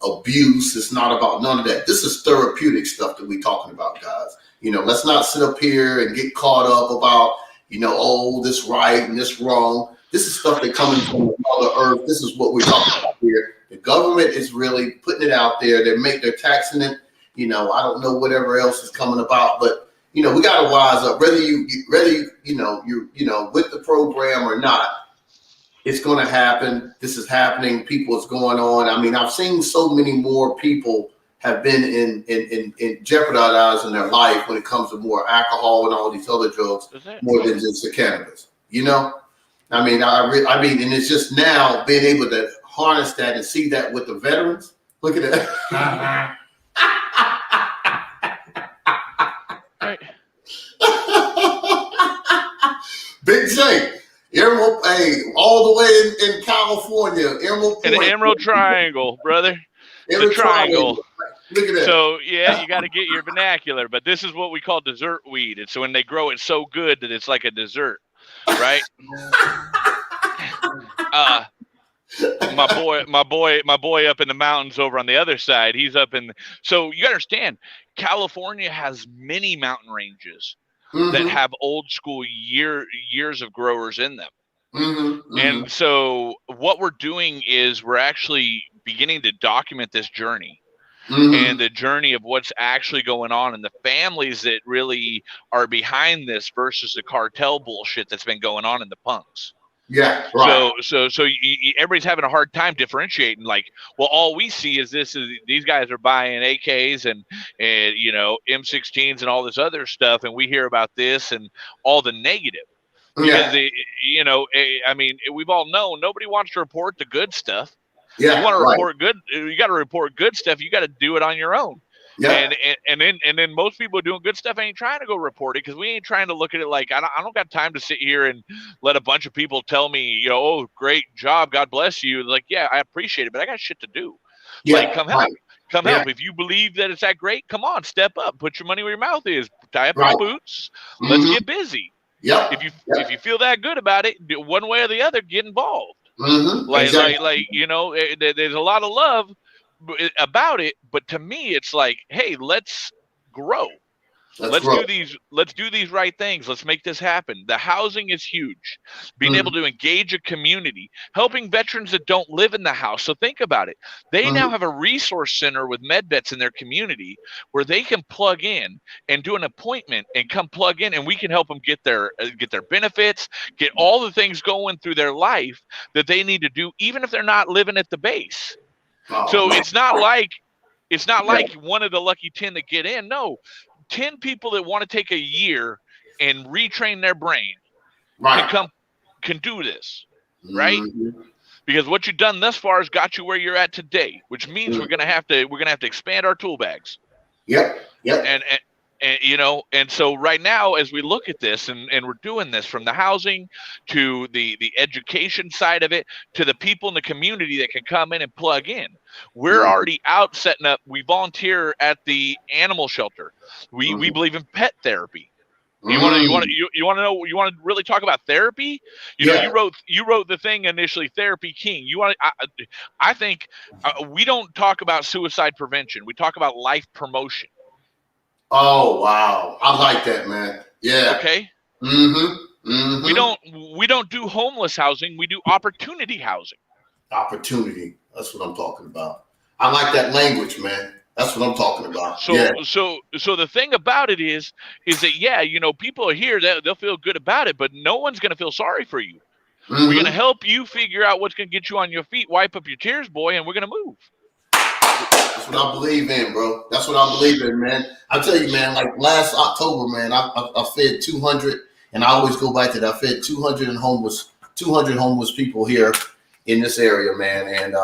abuse. It's not about none of that. This is therapeutic stuff that we're talking about, guys. Let's not sit up here and get caught up about, this right and this wrong. This is stuff that comes from Mother Earth. This is what we're talking about here. The government is really putting it out there. They're taxing it. I don't know whatever else is coming about, but we got to wise up. Whether you're with the program or not, it's going to happen. This is happening. People, it's going on. I mean, I've seen so many more people have been in jeopardizing their life when it comes to more alcohol and all these other drugs, more than just the cannabis. I mean, and it's just now being able to harness that and see that with the veterans. Look at that. Right. Big J, Emerald, all the way in California, Emerald Point. An Emerald Triangle, brother. Emerald Triangle. Look at that. So, yeah, you got to get your vernacular, but this is what we call dessert weed. And so when they grow it so good that it's like a dessert, right? My boy up in the mountains over on the other side, he's up in. So you understand, California has many mountain ranges that have old school years of growers in them. And so what we're doing is we're actually beginning to document this journey and the journey of what's actually going on and the families that really are behind this versus the cartel bullshit that's been going on in the punks. Yeah. Right. So everybody's having a hard time differentiating. Like, well, all we see is these guys are buying AKs and M16s and all this other stuff, and we hear about this and all the negative. Because we've all known nobody wants to report the good stuff. Yeah. You want to report good. You got to report good stuff. You got to do it on your own. Yeah. And then most people doing good stuff ain't trying to go report it because we ain't trying to look at it like I don't got time to sit here and let a bunch of people tell me, oh, great job, God bless you. Like, yeah, I appreciate it, but I got shit to do. Yeah, like, come help. Come help. If you believe that it's that great, come on, step up. Put your money where your mouth is. Tie up your boots. Let's get busy. Yeah. If you feel that good about it, one way or the other, get involved. Exactly. There's a lot of love about it, but to me, it's like, hey, let's grow. Let's grow. Let's do these right things. Let's make this happen. The housing is huge. Being able to engage a community, helping veterans that don't live in the house. So think about it. They now have a resource center with MedVets in their community where they can plug in and do an appointment and come plug in, and we can help them get their benefits, get all the things going through their life that they need to do, even if they're not living at the base. So it's not like one of the lucky 10 that get in. No, 10 people that want to take a year and retrain their brain can do this, right? Because what you've done thus far has got you where you're at today, which means we're gonna have to expand our tool bags. Yep. And so right now, as we look at this, and we're doing this from the housing to the education side of it to the people in the community that can come in and plug in. We're already out setting up. We volunteer at the animal shelter. We believe in pet therapy. You want to really talk about therapy? You wrote the thing initially, Therapy King. I think we don't talk about suicide prevention. We talk about life promotion. Oh wow, I like that, man. Yeah. Okay. We don't do homeless housing. We do opportunity housing. Opportunity. That's what I'm talking about. I like that language, man. That's what I'm talking about. So the thing about it is that people are here, they'll feel good about it, but no one's going to feel sorry for you. We're going to help you figure out what's going to get you on your feet, wipe up your tears, boy, and we're going to move. That's what I believe in, bro. That's what I believe in, man. I tell you, man, like last October, man, I fed 200, and I always go back to that. I fed 200 homeless people here in this area, man. And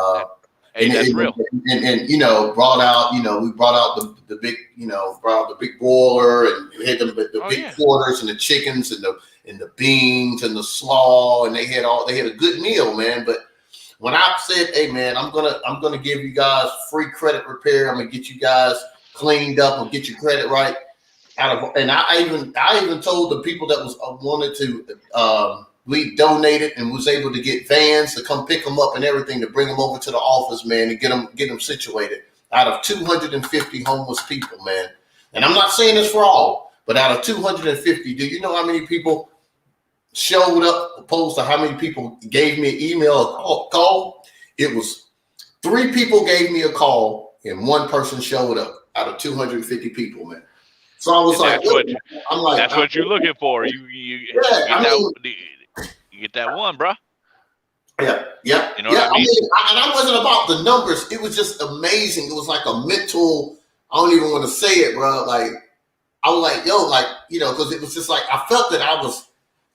that's real. And brought out, we brought out the big, brought out the big boiler, and we had the big quarters and the chickens and the beans and the slaw, and they had a good meal, man. But when I said, hey man, I'm gonna give you guys free credit repair, I'm gonna get you guys cleaned up and get your credit right. And I even told the people that wanted to we donated and was able to get vans to come pick them up and everything to bring them over to the office, man, and get them situated. Out of 250 homeless people, man. And I'm not saying this for all, but out of 250, do you know how many people showed up opposed to how many people gave me an email or call? It was 3 people gave me a call and 1 person showed up out of 250 people, man. So I was that's what you're looking for. You get that one, bro. Yeah. You know what I mean? And I wasn't about the numbers. It was just amazing. It was like a mental, I don't even want to say it, bro. Like, I was like, because it was just like, I felt that I was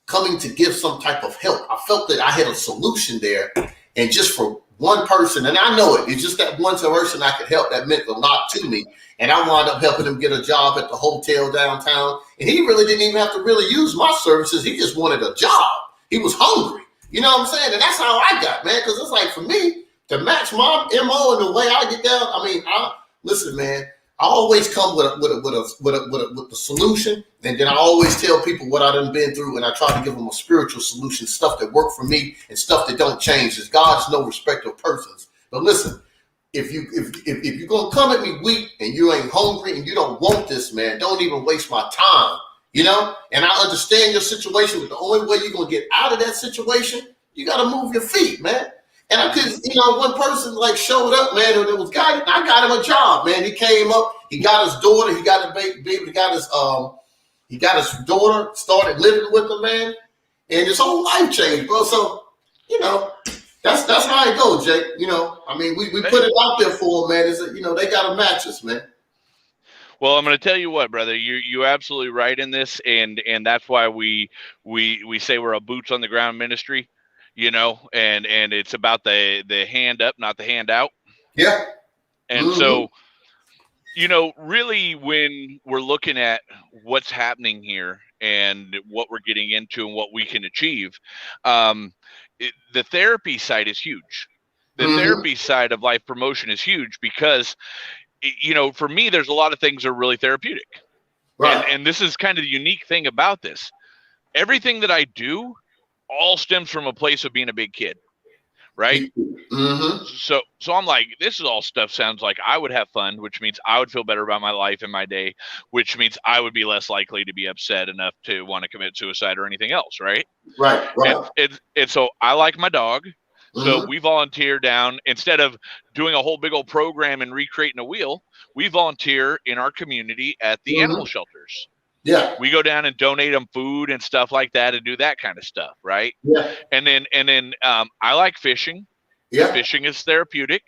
coming to give some type of help. I felt that I had a solution there. And just for one person, and I know it's just that one person I could help, that meant a lot to me. And I wound up helping him get a job at the hotel downtown. And he really didn't even have to really use my services. He just wanted a job. He was hungry. You know what I'm saying? And that's how I got, man. Because it's like, for me to match my MO and the way I get down. I mean, listen, man. I always come with the solution, and then I always tell people what I done been through, and I try to give them a spiritual solution, stuff that worked for me and stuff that don't change. Because God is no respecter of persons. But listen, if you're gonna come at me weak and you ain't hungry and you don't want this, man, don't even waste my time. And I understand your situation, but the only way you're gonna get out of that situation, you gotta move your feet, man. And I could, one person like showed up, man, and it was I got him a job, man. He came up, he got his daughter, he got a baby, he got his daughter, started living with him, man, and his whole life changed, bro. So, that's how it goes, Jake. I mean, we put it out there for them, man. Is that, they gotta match us, man. Well, I'm going to tell you what, brother. You're absolutely right in this, and that's why we say we're a boots on the ground ministry, and it's about the hand up, not the hand out. Yeah. And so, really, when we're looking at what's happening here and what we're getting into and what we can achieve, the therapy side is huge. The therapy side of life promotion is huge because, for me, there's a lot of things that are really therapeutic. Right. And this is kind of the unique thing about this. Everything that I do all stems from a place of being a big kid. right? Mm-hmm. So I'm like, this is all stuff sounds like I would have fun, which means I would feel better about my life and my day, which means I would be less likely to be upset enough to want to commit suicide or anything else, right? Right. And so I like my dog. So Mm-hmm. we volunteer down, instead of doing a whole big old program and recreating a wheel, we volunteer in our community at the animal Mm-hmm. shelters. Yeah. We go down and donate them food and stuff like that and do that kind of stuff, right? Yeah. And then I like fishing. Yeah. Fishing is therapeutic.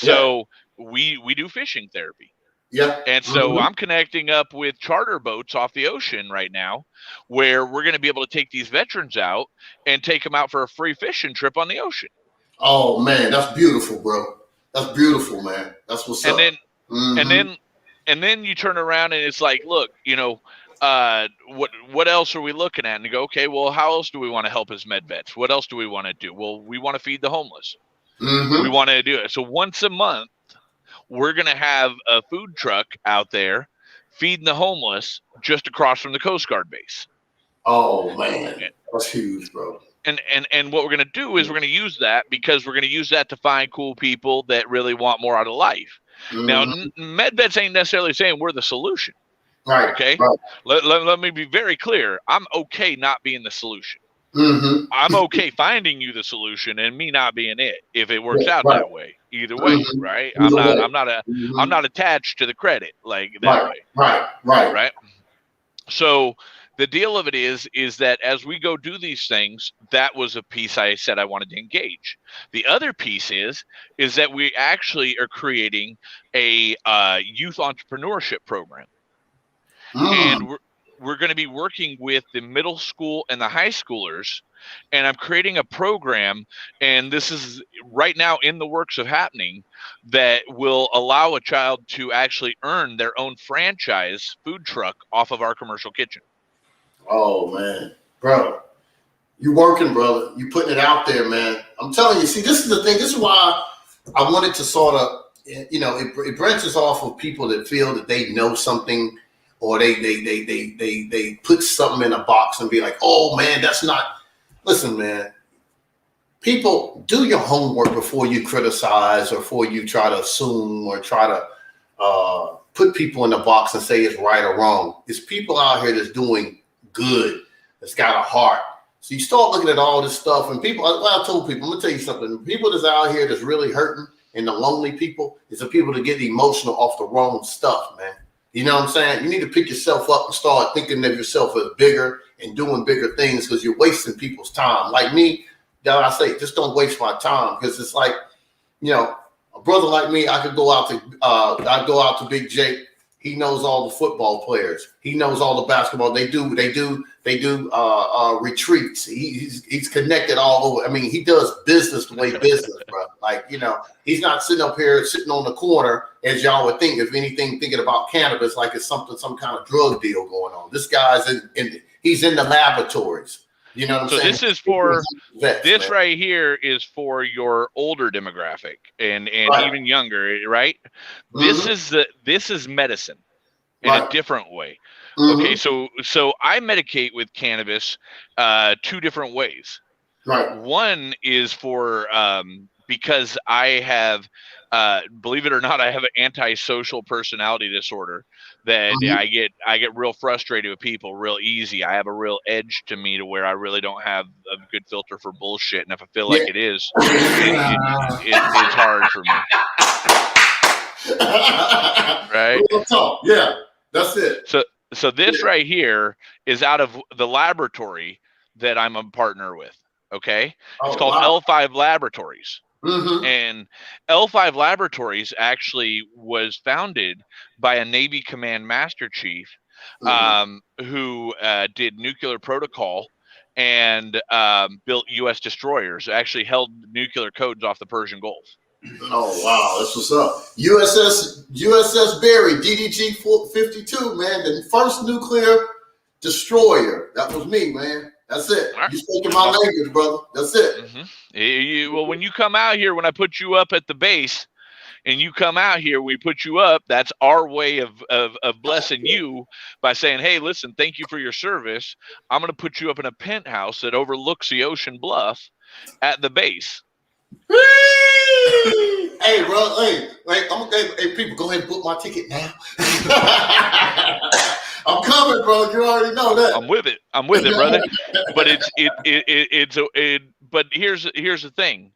Yeah. So we do fishing therapy. Yeah. And so Mm-hmm. I'm connecting up with charter boats off the ocean right now, where we're going to be able to take these veterans out and take them out for a free fishing trip on the ocean. Oh man, that's beautiful, bro. That's beautiful, man. That's what's And up. then and Mm-hmm. then you turn around and it's like, look, what else are we looking at? And you go, okay, well, how else do we want to help as MedVets? What else do we want to do? Well, we want to feed the homeless. We Mm-hmm. want to do it. So once a month, we're going to have a food truck out there feeding the homeless just across from the Coast Guard base. Oh man, that's huge, bro. And what we're going to do is we're going to use that, because we're going to use that to find cool people that really want more out of life. Now, Mm-hmm. MedVets ain't necessarily saying we're the solution. Right. Okay. Right. Let me be very clear. I'm okay not being the solution. Mm-hmm. I'm okay finding you the solution and me not being it, if it works Yeah, out right. that way. Either way, Mm-hmm. right? Either way. I'm Mm-hmm. not attached to the credit like that Right. way, Right. right? So the deal of it is that as we go do these things, that was a piece I said I wanted to engage. The other piece is that we actually are creating a youth entrepreneurship program. Mm. And we're going to be working with the middle school and the high schoolers, and I'm creating a program, and this is right now in the works of happening, that will allow a child to actually earn their own franchise food truck off of our commercial kitchen. Oh man, bro, you working, brother. You putting it out there, man. I'm telling you. See, this is the thing. This is why I wanted to sort of, it branches off of people that feel that they know something, or they put something in a box and be like, oh man, that's not. Listen, man. People, do your homework before you criticize or before you try to assume or try to put people in a box and say it's right or wrong. There's people out here that's doing good, that's got a heart. So you start looking at all this stuff, and people, well, I told people, I'm gonna tell you something. People that's out here that's really hurting, and the lonely people, is the people that get emotional off the wrong stuff, man. You know what I'm saying? You need to pick yourself up and start thinking of yourself as bigger and doing bigger things, because you're wasting people's time. Like me, I say, just don't waste my time, because it's like, a brother like me, I could go out to Big Jake. He knows all the football players. He knows all the basketball. They do retreats. He's connected all over. I mean, he does business the way business, bro. Like, he's not sitting up here sitting on the corner, as y'all would think, if anything, thinking about cannabis like it's some kind of drug deal going on. This guy's he's in the laboratories. You know what I'm saying? This is for vets, this man. right here is for your older demographic and Right. even younger, right? Mm-hmm. This is medicine in Right. a different way. Mm-hmm. Okay, so I medicate with cannabis two different ways. Right. One is for because I have, believe it or not, I have an antisocial personality disorder that Mm-hmm. I get real frustrated with people real easy. I have a real edge to me to where I really don't have a good filter for bullshit, and if I feel like Yeah. it is, it's hard for me. Right? Real talk. Yeah, that's it. So this right here is out of the laboratory that I'm a partner with. Okay, it's called Wow. L5 Laboratories. Mm-hmm. And L5 Laboratories actually was founded by a Navy Command Master Chief who did nuclear protocol and built U.S. destroyers, actually held nuclear codes off the Persian Gulf. Oh, wow. That's what's up. USS Berry, DDG 52, man. The first nuclear destroyer. That was me, man. That's it. Right. You speaking my language, brother. That's it. Mm-hmm. Well, when you come out here, when I put you up at the base, and you come out here, we put you up. That's our way of blessing you by saying, hey, listen, thank you for your service. I'm going to put you up in a penthouse that overlooks the ocean bluff at the base. Hey, bro. Hey, people, go ahead and book my ticket now. I'm coming, bro. You already know that. I'm with it. I'm with it, brother. But but here's the thing.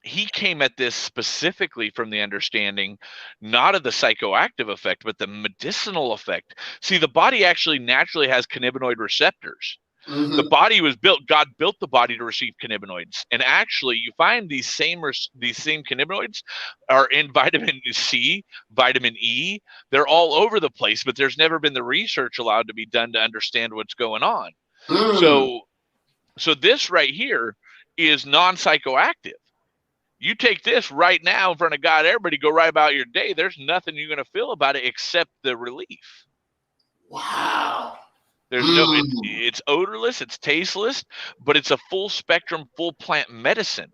He came at this specifically from the understanding not of the psychoactive effect, but the medicinal effect. See, the body actually naturally has cannabinoid receptors. Mm-hmm. The body was built, God built the body to receive cannabinoids. And actually, you find these same cannabinoids are in vitamin C, vitamin E. They're all over the place, but there's never been the research allowed to be done to understand what's going on. So this right here is non-psychoactive. You take this right now in front of God, everybody go right about your day. There's nothing you're going to feel about it except the relief. Wow. There's no, it's odorless, it's tasteless, but it's a full spectrum, full plant medicine.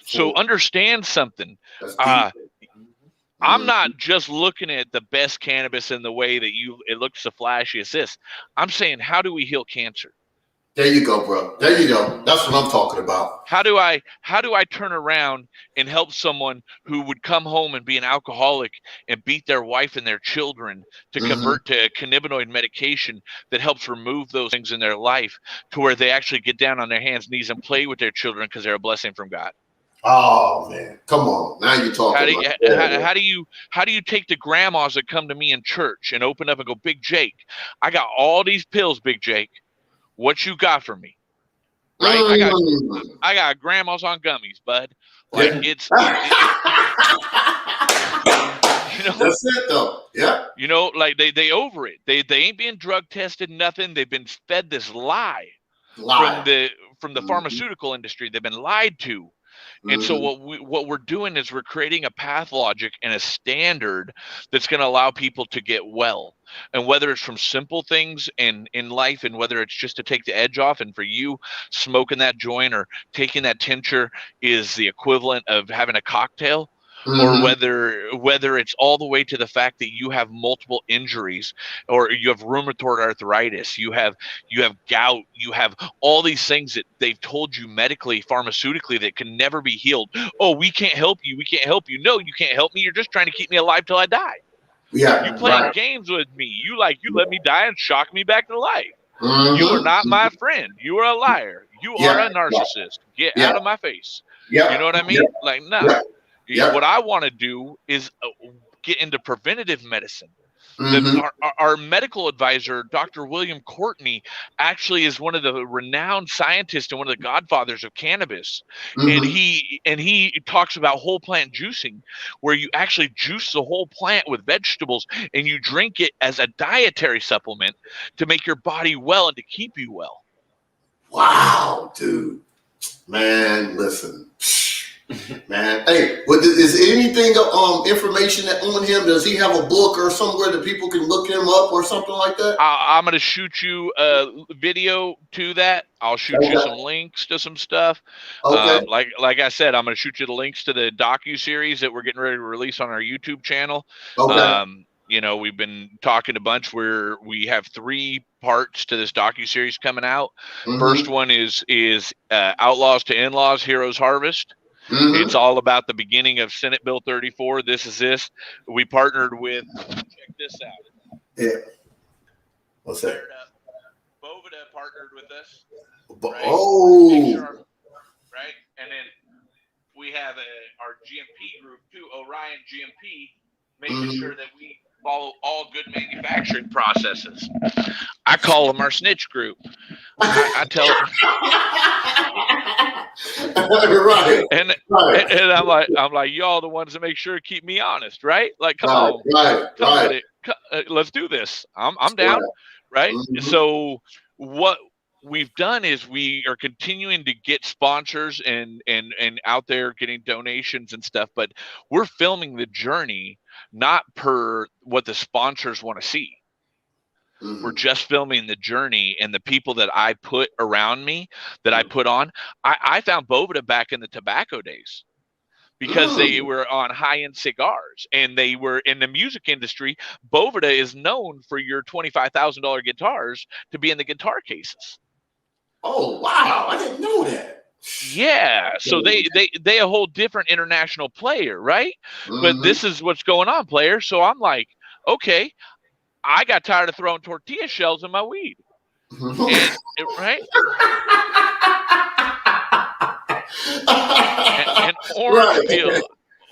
So understand something. I'm not just looking at the best cannabis in the way that it looks the flashiest this. I'm saying, how do we heal cancer? There you go, bro. There you go. That's what I'm talking about. How do I turn around and help someone who would come home and be an alcoholic and beat their wife and their children to convert to cannabinoid medication that helps remove those things in their life to where they actually get down on their hands and knees and play with their children because they're a blessing from God? Oh man, come on! Now you're talking. How do you take the grandmas that come to me in church and open up and go, Big Jake, I got all these pills, Big Jake. What you got for me? Right? I got grandma's on gummies, bud. Like it's that's it though. Yeah. Like they over it. They ain't being drug tested, nothing. They've been fed this lie. From the pharmaceutical industry. They've been lied to. And so what we're doing is we're creating a path logic and a standard that's going to allow people to get well. And whether it's from simple things in life, and whether it's just to take the edge off, and for you, smoking that joint or taking that tincture is the equivalent of having a cocktail, or whether it's all the way to the fact that you have multiple injuries, or you have rheumatoid arthritis, you have gout, you have all these things that they've told you medically, pharmaceutically, that can never be healed. Oh, we can't help you. We can't help you. No, you can't help me. You're just trying to keep me alive till I die. Yeah, you playing games with me. You let me die and shock me back to life. You are not my friend. You are a liar. You are a narcissist. Get out of my face. You know what I mean? Like, no. What I want to do is get into preventative medicine. Our medical advisor, Dr. William Courtney, actually is one of the renowned scientists and one of the godfathers of cannabis. And he talks about whole plant juicing, where you actually juice the whole plant with vegetables and you drink it as a dietary supplement to make your body well and to keep you well. Wow, dude. Man, listen. Man, hey, is anything information on him? Does he have a book or somewhere that people can look him up or something like that? I'm gonna shoot you a video to that. I'll shoot you some links to some stuff. Okay. Like I said, I'm gonna shoot you the links to the docu-series that we're getting ready to release on our YouTube channel. Okay. We've been talking a bunch where we have 3 parts to this docu-series coming out. First one is Outlaws to In-Laws, Heroes Harvest. It's all about the beginning of Senate Bill 34. This is this. We partnered with, check this out. Yeah. What's that? Boveda partnered with us. Right? Oh. Right. And then we have our GMP group too, Orion GMP, making sure that we follow all good manufacturing processes. I call them our snitch group. I tell them. Right. And I'm like, y'all the ones that make sure to keep me honest, right? Like, come on, come with it. Let's do this. I'm down, right? So what we've done is we are continuing to get sponsors and out there getting donations and stuff, but we're filming the journey not per what the sponsors want to see. We're just filming the journey, and the people that I put around me, that I put on. I found Boveda back in the tobacco days because they were on high-end cigars, and they were in the music industry. Boveda is known for your $25,000 guitars to be in the guitar cases. Oh, wow. I didn't know that. Yeah, so they a whole different international player, right? But Mm-hmm. this is what's going on, player. So I'm like, okay, I got tired of throwing tortilla shells in my weed, right? And Right.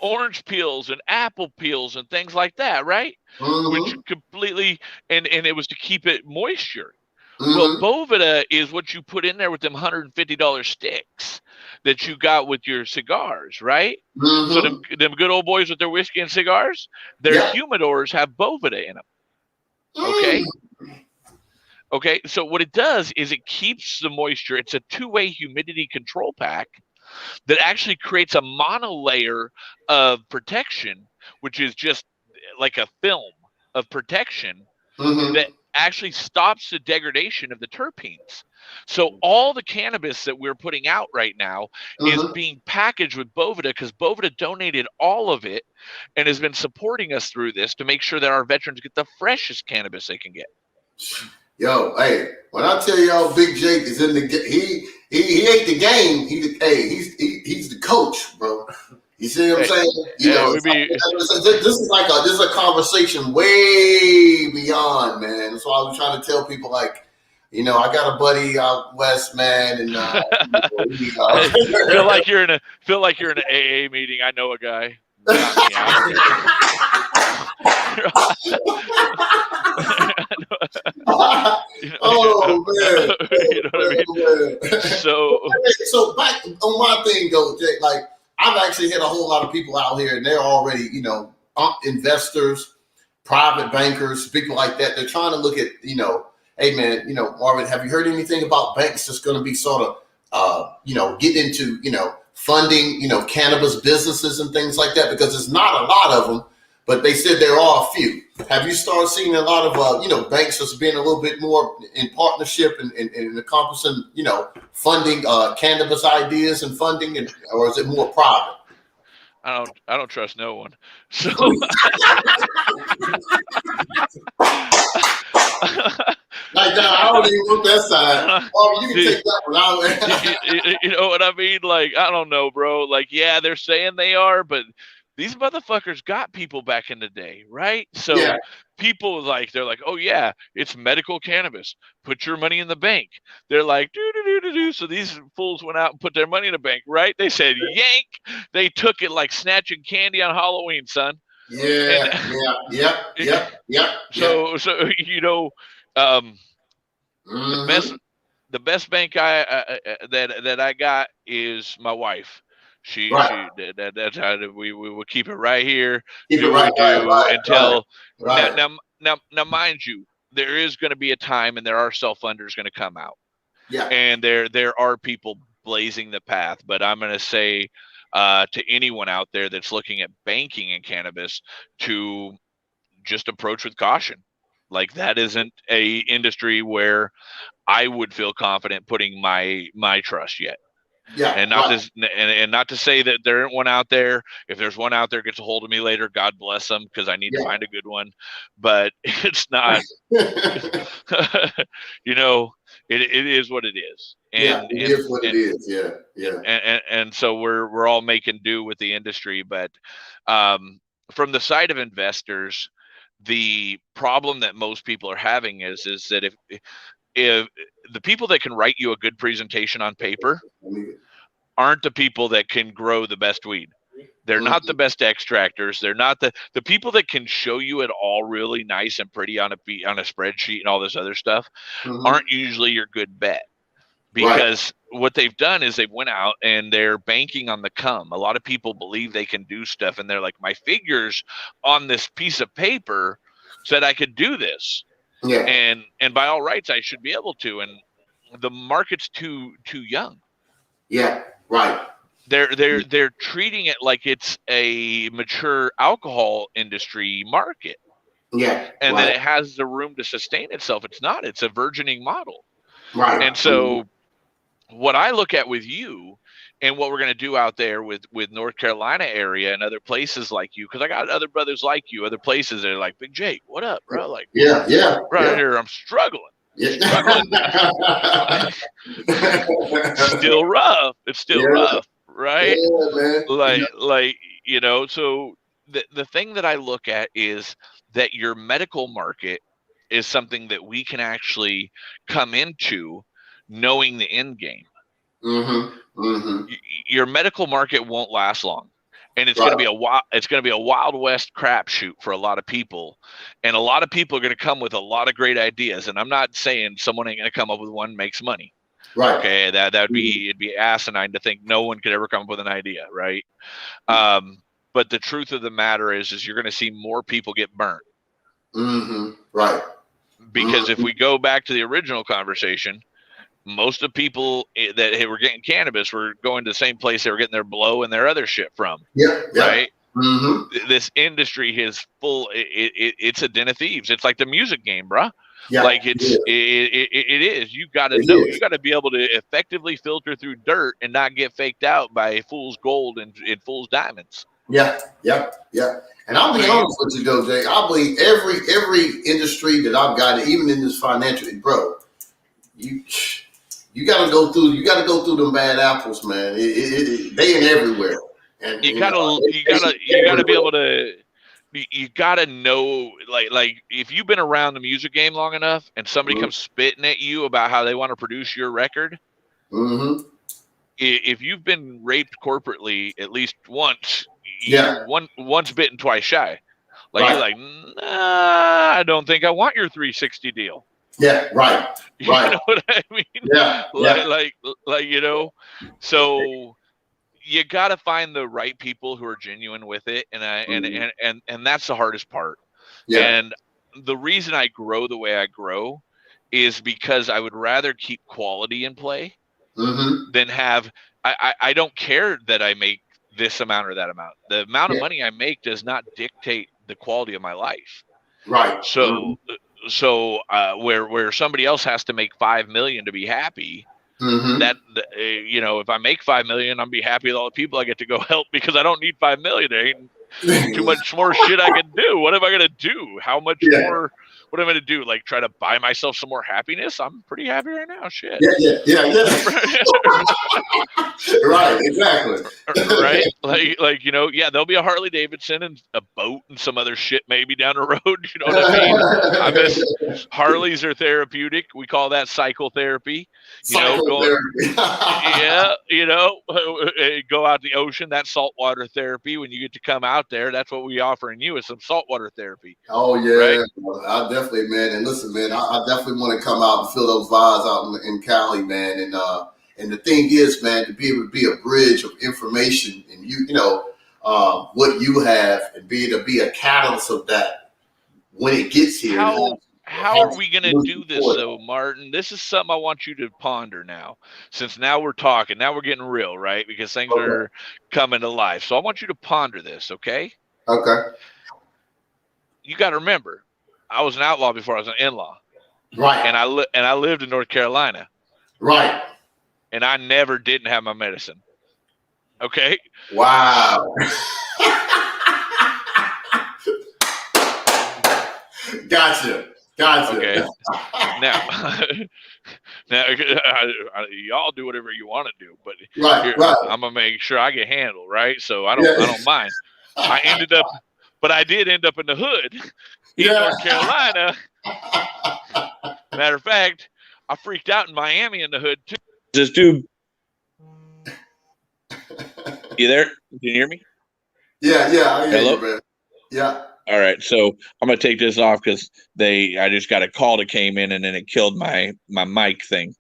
orange peels and apple peels and things like that, right? Which Mm-hmm. completely and it was to keep it moisture. Well, Mm-hmm. Bovida is what you put in there with them $150 sticks that you got with your cigars, right? So Mm-hmm. them good old boys with their whiskey and cigars, their Yep. humidors have Bovida in them. Mm. Okay. Okay. So what it does is it keeps the moisture. It's a two-way humidity control pack that actually creates a monolayer of protection, which is just like a film of protection Mm-hmm. that actually stops the degradation of the terpenes. So all the cannabis that we're putting out right now is Mm-hmm. being packaged with Bovida because Bovida donated all of it and has been supporting us through this to make sure that our veterans get the freshest cannabis they can get. Yo, hey, when I tell y'all Big Jake is in the he ain't the game. He's the coach, bro. You see what I'm saying? This is a conversation way beyond, man. That's why I was trying to tell people, like, I got a buddy out west, man, and feel like you're in an AA meeting. I know a guy. Got me out of Oh man. You know what I mean? So back on my thing though, Jake, like I've actually hit a whole lot of people out here and they're already, investors, private bankers, people like that. They're trying to look at, hey man, Marvin, have you heard anything about banks that's going to be sort of, getting into, funding, cannabis businesses and things like that? Because there's not a lot of them, but they said there are a few. Have you started seeing a lot of, banks just being a little bit more in partnership and accomplishing, funding cannabis ideas and funding, or is it more private? I don't trust no one. So like that, I don't even want that side. Oh, you can take that one out. You know what I mean? Like, I don't know, bro. Like, yeah, they're saying they are, but these motherfuckers got people back in the day, right? So Yeah. people they're like, oh yeah, it's medical cannabis. Put your money in the bank. They're like, do. So these fools went out and put their money in the bank, right? They said, yank. They took it like snatching candy on Halloween, son. Yeah. So Mm-hmm. the best bank that I got is my wife. That's how we will keep it right here. Keep Do it what we do right, until right. now, mind you, there is going to be a time, and there are self-funders going to come out. Yeah. And there are people blazing the path, but I'm going to say to anyone out there that's looking at banking in cannabis to just approach with caution. Like, that isn't a industry where I would feel confident putting my trust yet. Yeah, and not to and not to say that there isn't one out there. If there's one out there, gets a hold of me later, God bless them, because I need to find a good one. But it's not. It is what it is. And it is what it is. Yeah. And so we're all making do with the industry. But from the side of investors, the problem that most people are having is that if the people that can write you a good presentation on paper aren't the people that can grow the best weed. They're not the best extractors. They're not the people that can show you it all really nice and pretty on a spreadsheet and all this other stuff aren't usually your good bet. Because what they've done is they've went out and they're banking on the come. A lot of people believe they can do stuff, and they're like, my figures on this piece of paper said I could do this. Yeah. And by all rights, I should be able to. And the market's too young. Yeah. Right. They're treating it like it's a mature alcohol industry market. Yeah. And that it has the room to sustain itself. It's not. It's a burgeoning model. Right. And so what I look at with you and what we're going to do out there with North Carolina area and other places like you, because I got other brothers like you, other places that are like, Big Jake, what up, bro? Like, yeah. Right here, I'm struggling. struggling. Still rough. It's still rough, right? Yeah, man. So the thing that I look at is that your medical market is something that we can actually come into knowing the end game. Your medical market won't last long, and it's going to be a wild west crapshoot for a lot of people, and a lot of people are going to come with a lot of great ideas. And I'm not saying someone ain't going to come up with one makes money. Right. Okay, it'd be asinine to think no one could ever come up with an idea, right? But the truth of the matter is you're going to see more people get burnt. Right. Because if we go back to the original conversation, most of people that were getting cannabis were going to the same place they were getting their blow and their other shit from. Right. This industry is full. It's a den of thieves. It's like the music game, bruh. Yeah, like it is. You got to know. You got to be able to effectively filter through dirt and not get faked out by fool's gold and fool's diamonds. Yeah. And I'll be honest with you, though, Jay. I believe every industry that I've got, even in this financial, bro, you got to go through them bad apples, man. They ain't everywhere. And you gotta be able to. You gotta know, like if you've been around the music game long enough, and somebody comes spitting at you about how they want to produce your record. If you've been raped corporately at least once, once bitten, twice shy. You're like, nah, I don't think I want your 360 deal. Yeah, right. You know what I mean? Yeah. So you got to find the right people who are genuine with it, and that's the hardest part. Yeah. And the reason I grow the way I grow is because I would rather keep quality in play than have. I don't care that I make this amount or that amount. The amount of money I make does not dictate the quality of my life. Right. So. Where somebody else has to make 5 million to be happy, that if I make 5 million, I'm be happy with all the people I get to go help, because I don't need 5 million. There ain't too much more shit I can do. What am I gonna do? How much more? What am I gonna do? Like try to buy myself some more happiness? I'm pretty happy right now. Shit. Yeah. Right. Exactly. Right. There'll be a Harley Davidson and a boat and some other shit maybe down the road. You know what I mean? I miss Harleys are therapeutic. We call that psychotherapy. Go out the ocean. That's saltwater therapy. When you get to come out there, that's what we offering you is some saltwater therapy. Oh yeah, right? I definitely, man. And listen, man, I definitely want to come out and feel those vibes out in Cali, man. And the thing is, man, to be able to be a bridge of information and what you have, and be a catalyst of that when it gets here. How are we going to do this, though, Martin? This is something I want you to ponder now. Since now we're talking, now we're getting real, right? Because things are coming to life. So I want you to ponder this, okay? Okay. You got to remember, I was an outlaw before I was an in-law. Right. And I lived in North Carolina. Right. And I never didn't have my medicine. Okay? Wow. Gotcha. Okay. Now, y'all do whatever you want to do, but right. I'm gonna make sure I get handled, right? So I don't mind. I did end up in the hood in North Carolina. Matter of fact, I freaked out in Miami in the hood too. This dude, you there? Can you hear me? Yeah. I hear you, man. Yeah. All right, so I'm gonna take this off because I just got a call that came in and then it killed my mic thing.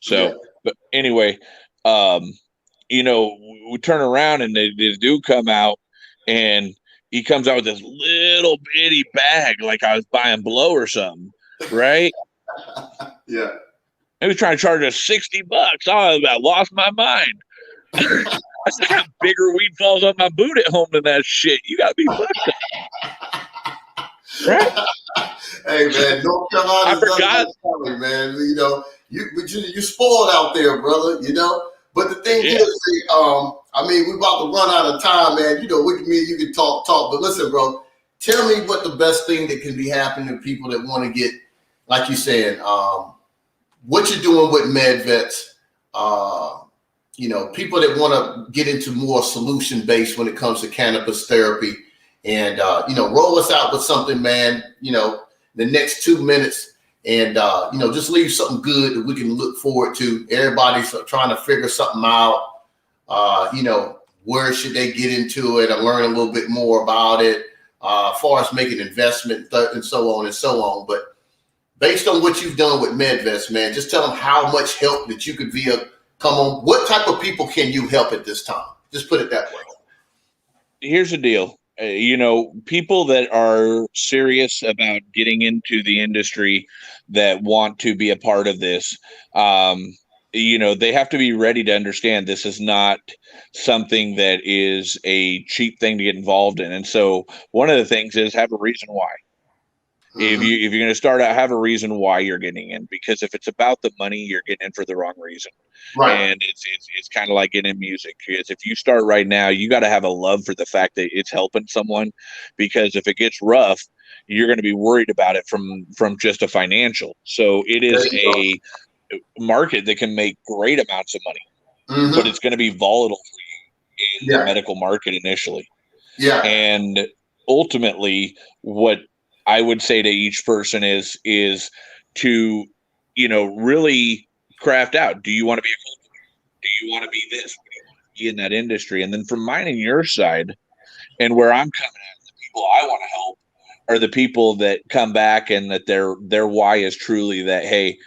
So, But anyway, we turn around and this dude come out and he comes out with this little bitty bag like I was buying blow or something, right? Yeah. He was trying to charge us $60. I lost my mind. I still got bigger weed falls on my boot at home than that shit. You gotta be fucked up. Right? Hey man, North Carolina. I forgot, man. You spoiled out there, brother. But the thing is, we about to run out of time, man. With me, you can talk. But listen, bro, tell me what the best thing that can be happening to people that want to get like you said, what you're doing with MedVets, people that want to get into more solution based when it comes to cannabis therapy, and roll us out with something, man. The next 2 minutes, and just leave something good that we can look forward to. Everybody's trying to figure something out. Where should they get into it and learn a little bit more about it, as far as making investment and so on and so on. But based on what you've done with MedVets, man, just tell them how much help that you could be come on. What type of people can you help at this time? Just put it that way. Here's the deal. People that are serious about getting into the industry that want to be a part of this, they have to be ready to understand this is not something that is a cheap thing to get involved in. And so one of the things is have a reason why. Mm-hmm. If you're going to start out, have a reason why you're getting in, because if it's about the money, you're getting in for the wrong reason. Right. And it's kind of like getting in music. Because if you start right now, you got to have a love for the fact that it's helping someone, because if it gets rough, you're going to be worried about it from just a financial. So it is a market that can make great amounts of money, mm-hmm. but it's going to be volatile for you in the medical market initially. Yeah. And ultimately, what I would say to each person is to, really craft out. Do you want to be a cultivator? Do you want to be this? Do you want to be in that industry? And then from mine and your side, and where I'm coming at, the people I want to help are the people that come back and that their why is truly that, hey,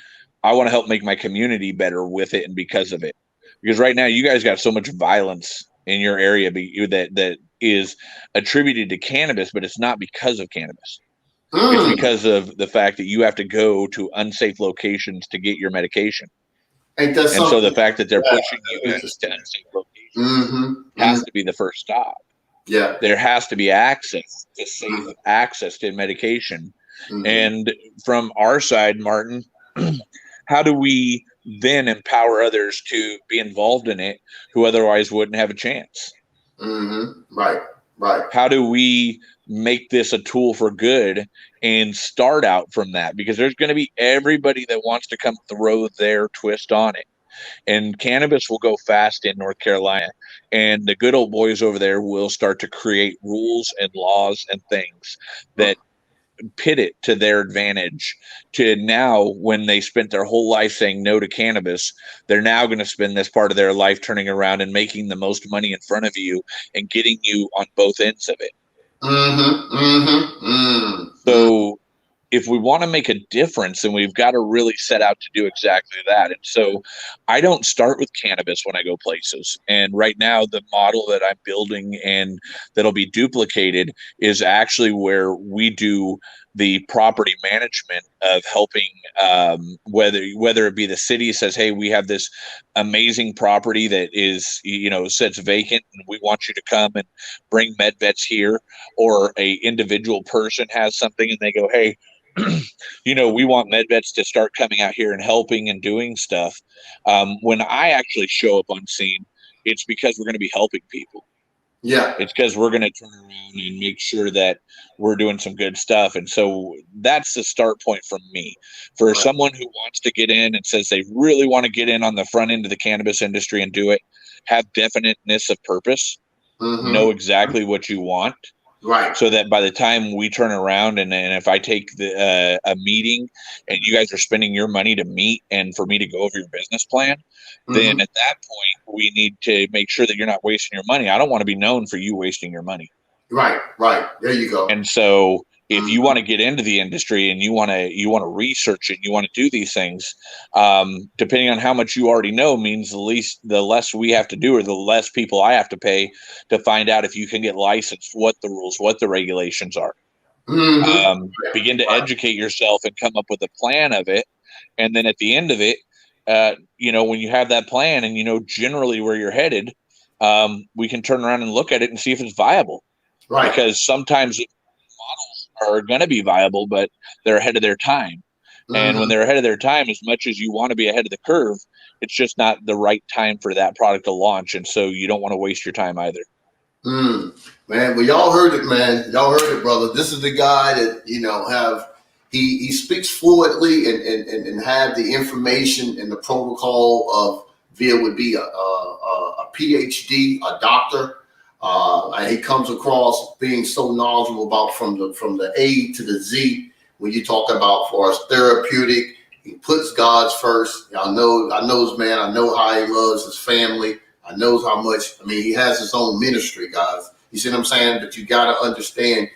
I want to help make my community better with it and because of it. Because right now you guys got so much violence in your area that is attributed to cannabis, but it's not because of cannabis. It's because of the fact that you have to go to unsafe locations to get your medication. And so the fact that they're pushing you into unsafe locations has to be the first stop. Yeah. There has to be access to safe access to medication. And from our side, Martin, how do we then empower others to be involved in it who otherwise wouldn't have a chance? Right. How do we make this a tool for good and start out from that? Because there's going to be everybody that wants to come throw their twist on it. And cannabis will go fast in North Carolina. And the good old boys over there will start to create rules and laws and things that pit it to their advantage. To now, when they spent their whole life saying no to cannabis, they're now going to spend this part of their life turning around and making the most money in front of you and getting you on both ends of it. So if we want to make a difference, then we've got to really set out to do exactly that. And so I don't start with cannabis when I go places. And right now, the model that I'm building and that'll be duplicated is actually where we do the property management of helping, whether it be the city says, hey, we have this amazing property that is, sits vacant and we want you to come and bring MedVets here, or a individual person has something and they go, hey, we want MedVets to start coming out here and helping and doing stuff. When I actually show up on scene, it's because we're going to be helping people. Yeah. It's because we're going to turn around and make sure that we're doing some good stuff. And so that's the start point from me. For someone who wants to get in and says they really want to get in on the front end of the cannabis industry and do it, have definiteness of purpose, know exactly what you want. Right. So that by the time we turn around and if I take a meeting and you guys are spending your money to meet and for me to go over your business plan, then at that point we need to make sure that you're not wasting your money. I don't want to be known for you wasting your money. Right. There you go. And so if you want to get into the industry and you want to research it, you want to do these things, depending on how much you already know means the less we have to do, or the less people I have to pay to find out if you can get licensed, what the rules, what the regulations are. Begin to educate yourself and come up with a plan of it. And then at the end of it, when you have that plan and generally where you're headed, we can turn around and look at it and see if it's viable. Right. Because sometimes models are going to be viable, but they're ahead of their time. And when they're ahead of their time, as much as you want to be ahead of the curve, it's just not the right time for that product to launch. And so you don't want to waste your time either. Man, well, y'all heard it, man. Y'all heard it, brother. This is the guy that, have he speaks fluently and have the information and the protocol of via would be a PhD, a doctor. And he comes across being so knowledgeable about from the A to the Z when you talk about for us therapeutic. He puts God's first. I know his man. I know how he loves his family. I knows how much. I mean, he has his own ministry, guys. You see what I'm saying? But you got to understand,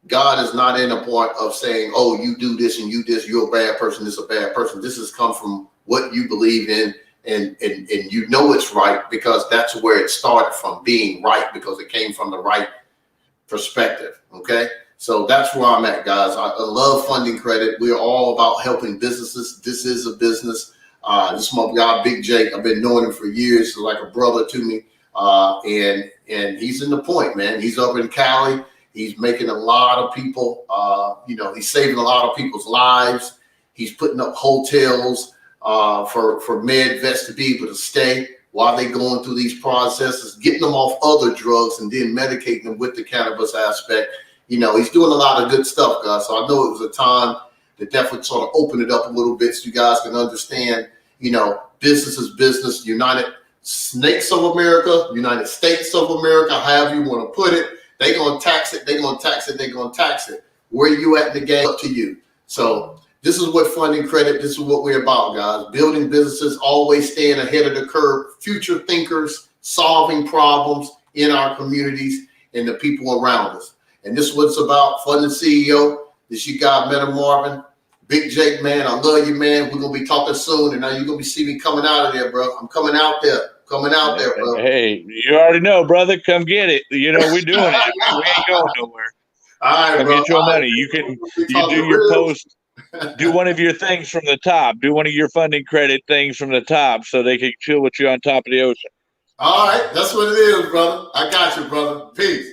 God is not in a point of saying, "Oh, you do this and you this. You're a bad person. This is a bad person." This has come from what you believe in, and you know it's right because that's where it started from, being right, because it came from the right perspective. Okay. So that's where I'm at, guys. I love funding credit. We're all about helping businesses. This is a business. This is my guy, Big Jake. I've been knowing him for years. He's like a brother to me. And he's in the point, man. He's up in Cali. He's making a lot of people, he's saving a lot of people's lives. He's putting up hotels for MedVets to be able to stay while they're going through these processes, getting them off other drugs and then medicating them with the cannabis aspect. He's doing a lot of good stuff, guys. So I know it was a time to definitely sort of open it up a little bit so you guys can understand, business is business. United Snakes of America, United States of America, however you want to put it. They're going to tax it. They're going to tax it. They're going to tax it. Where you at in the game, up to you. So this is what funding credit, this is what we're about, guys. Building businesses, always staying ahead of the curve, future thinkers, solving problems in our communities and the people around us. And this is what it's about. Funding CEO. This you got, Meta Marvin. Big Jake, man. I love you, man. We're going to be talking soon. And now you're going to be seeing me coming out of there, bro. I'm coming out there. Bro. Hey, you already know, brother. Come get it. We're doing it. We ain't going nowhere. All right, come bro. get your money. You do your post. Do one of your things from the top. Do one of your funding credit things from the top so they can chill with you on top of the ocean. All right. That's what it is, brother. I got you, brother. Peace.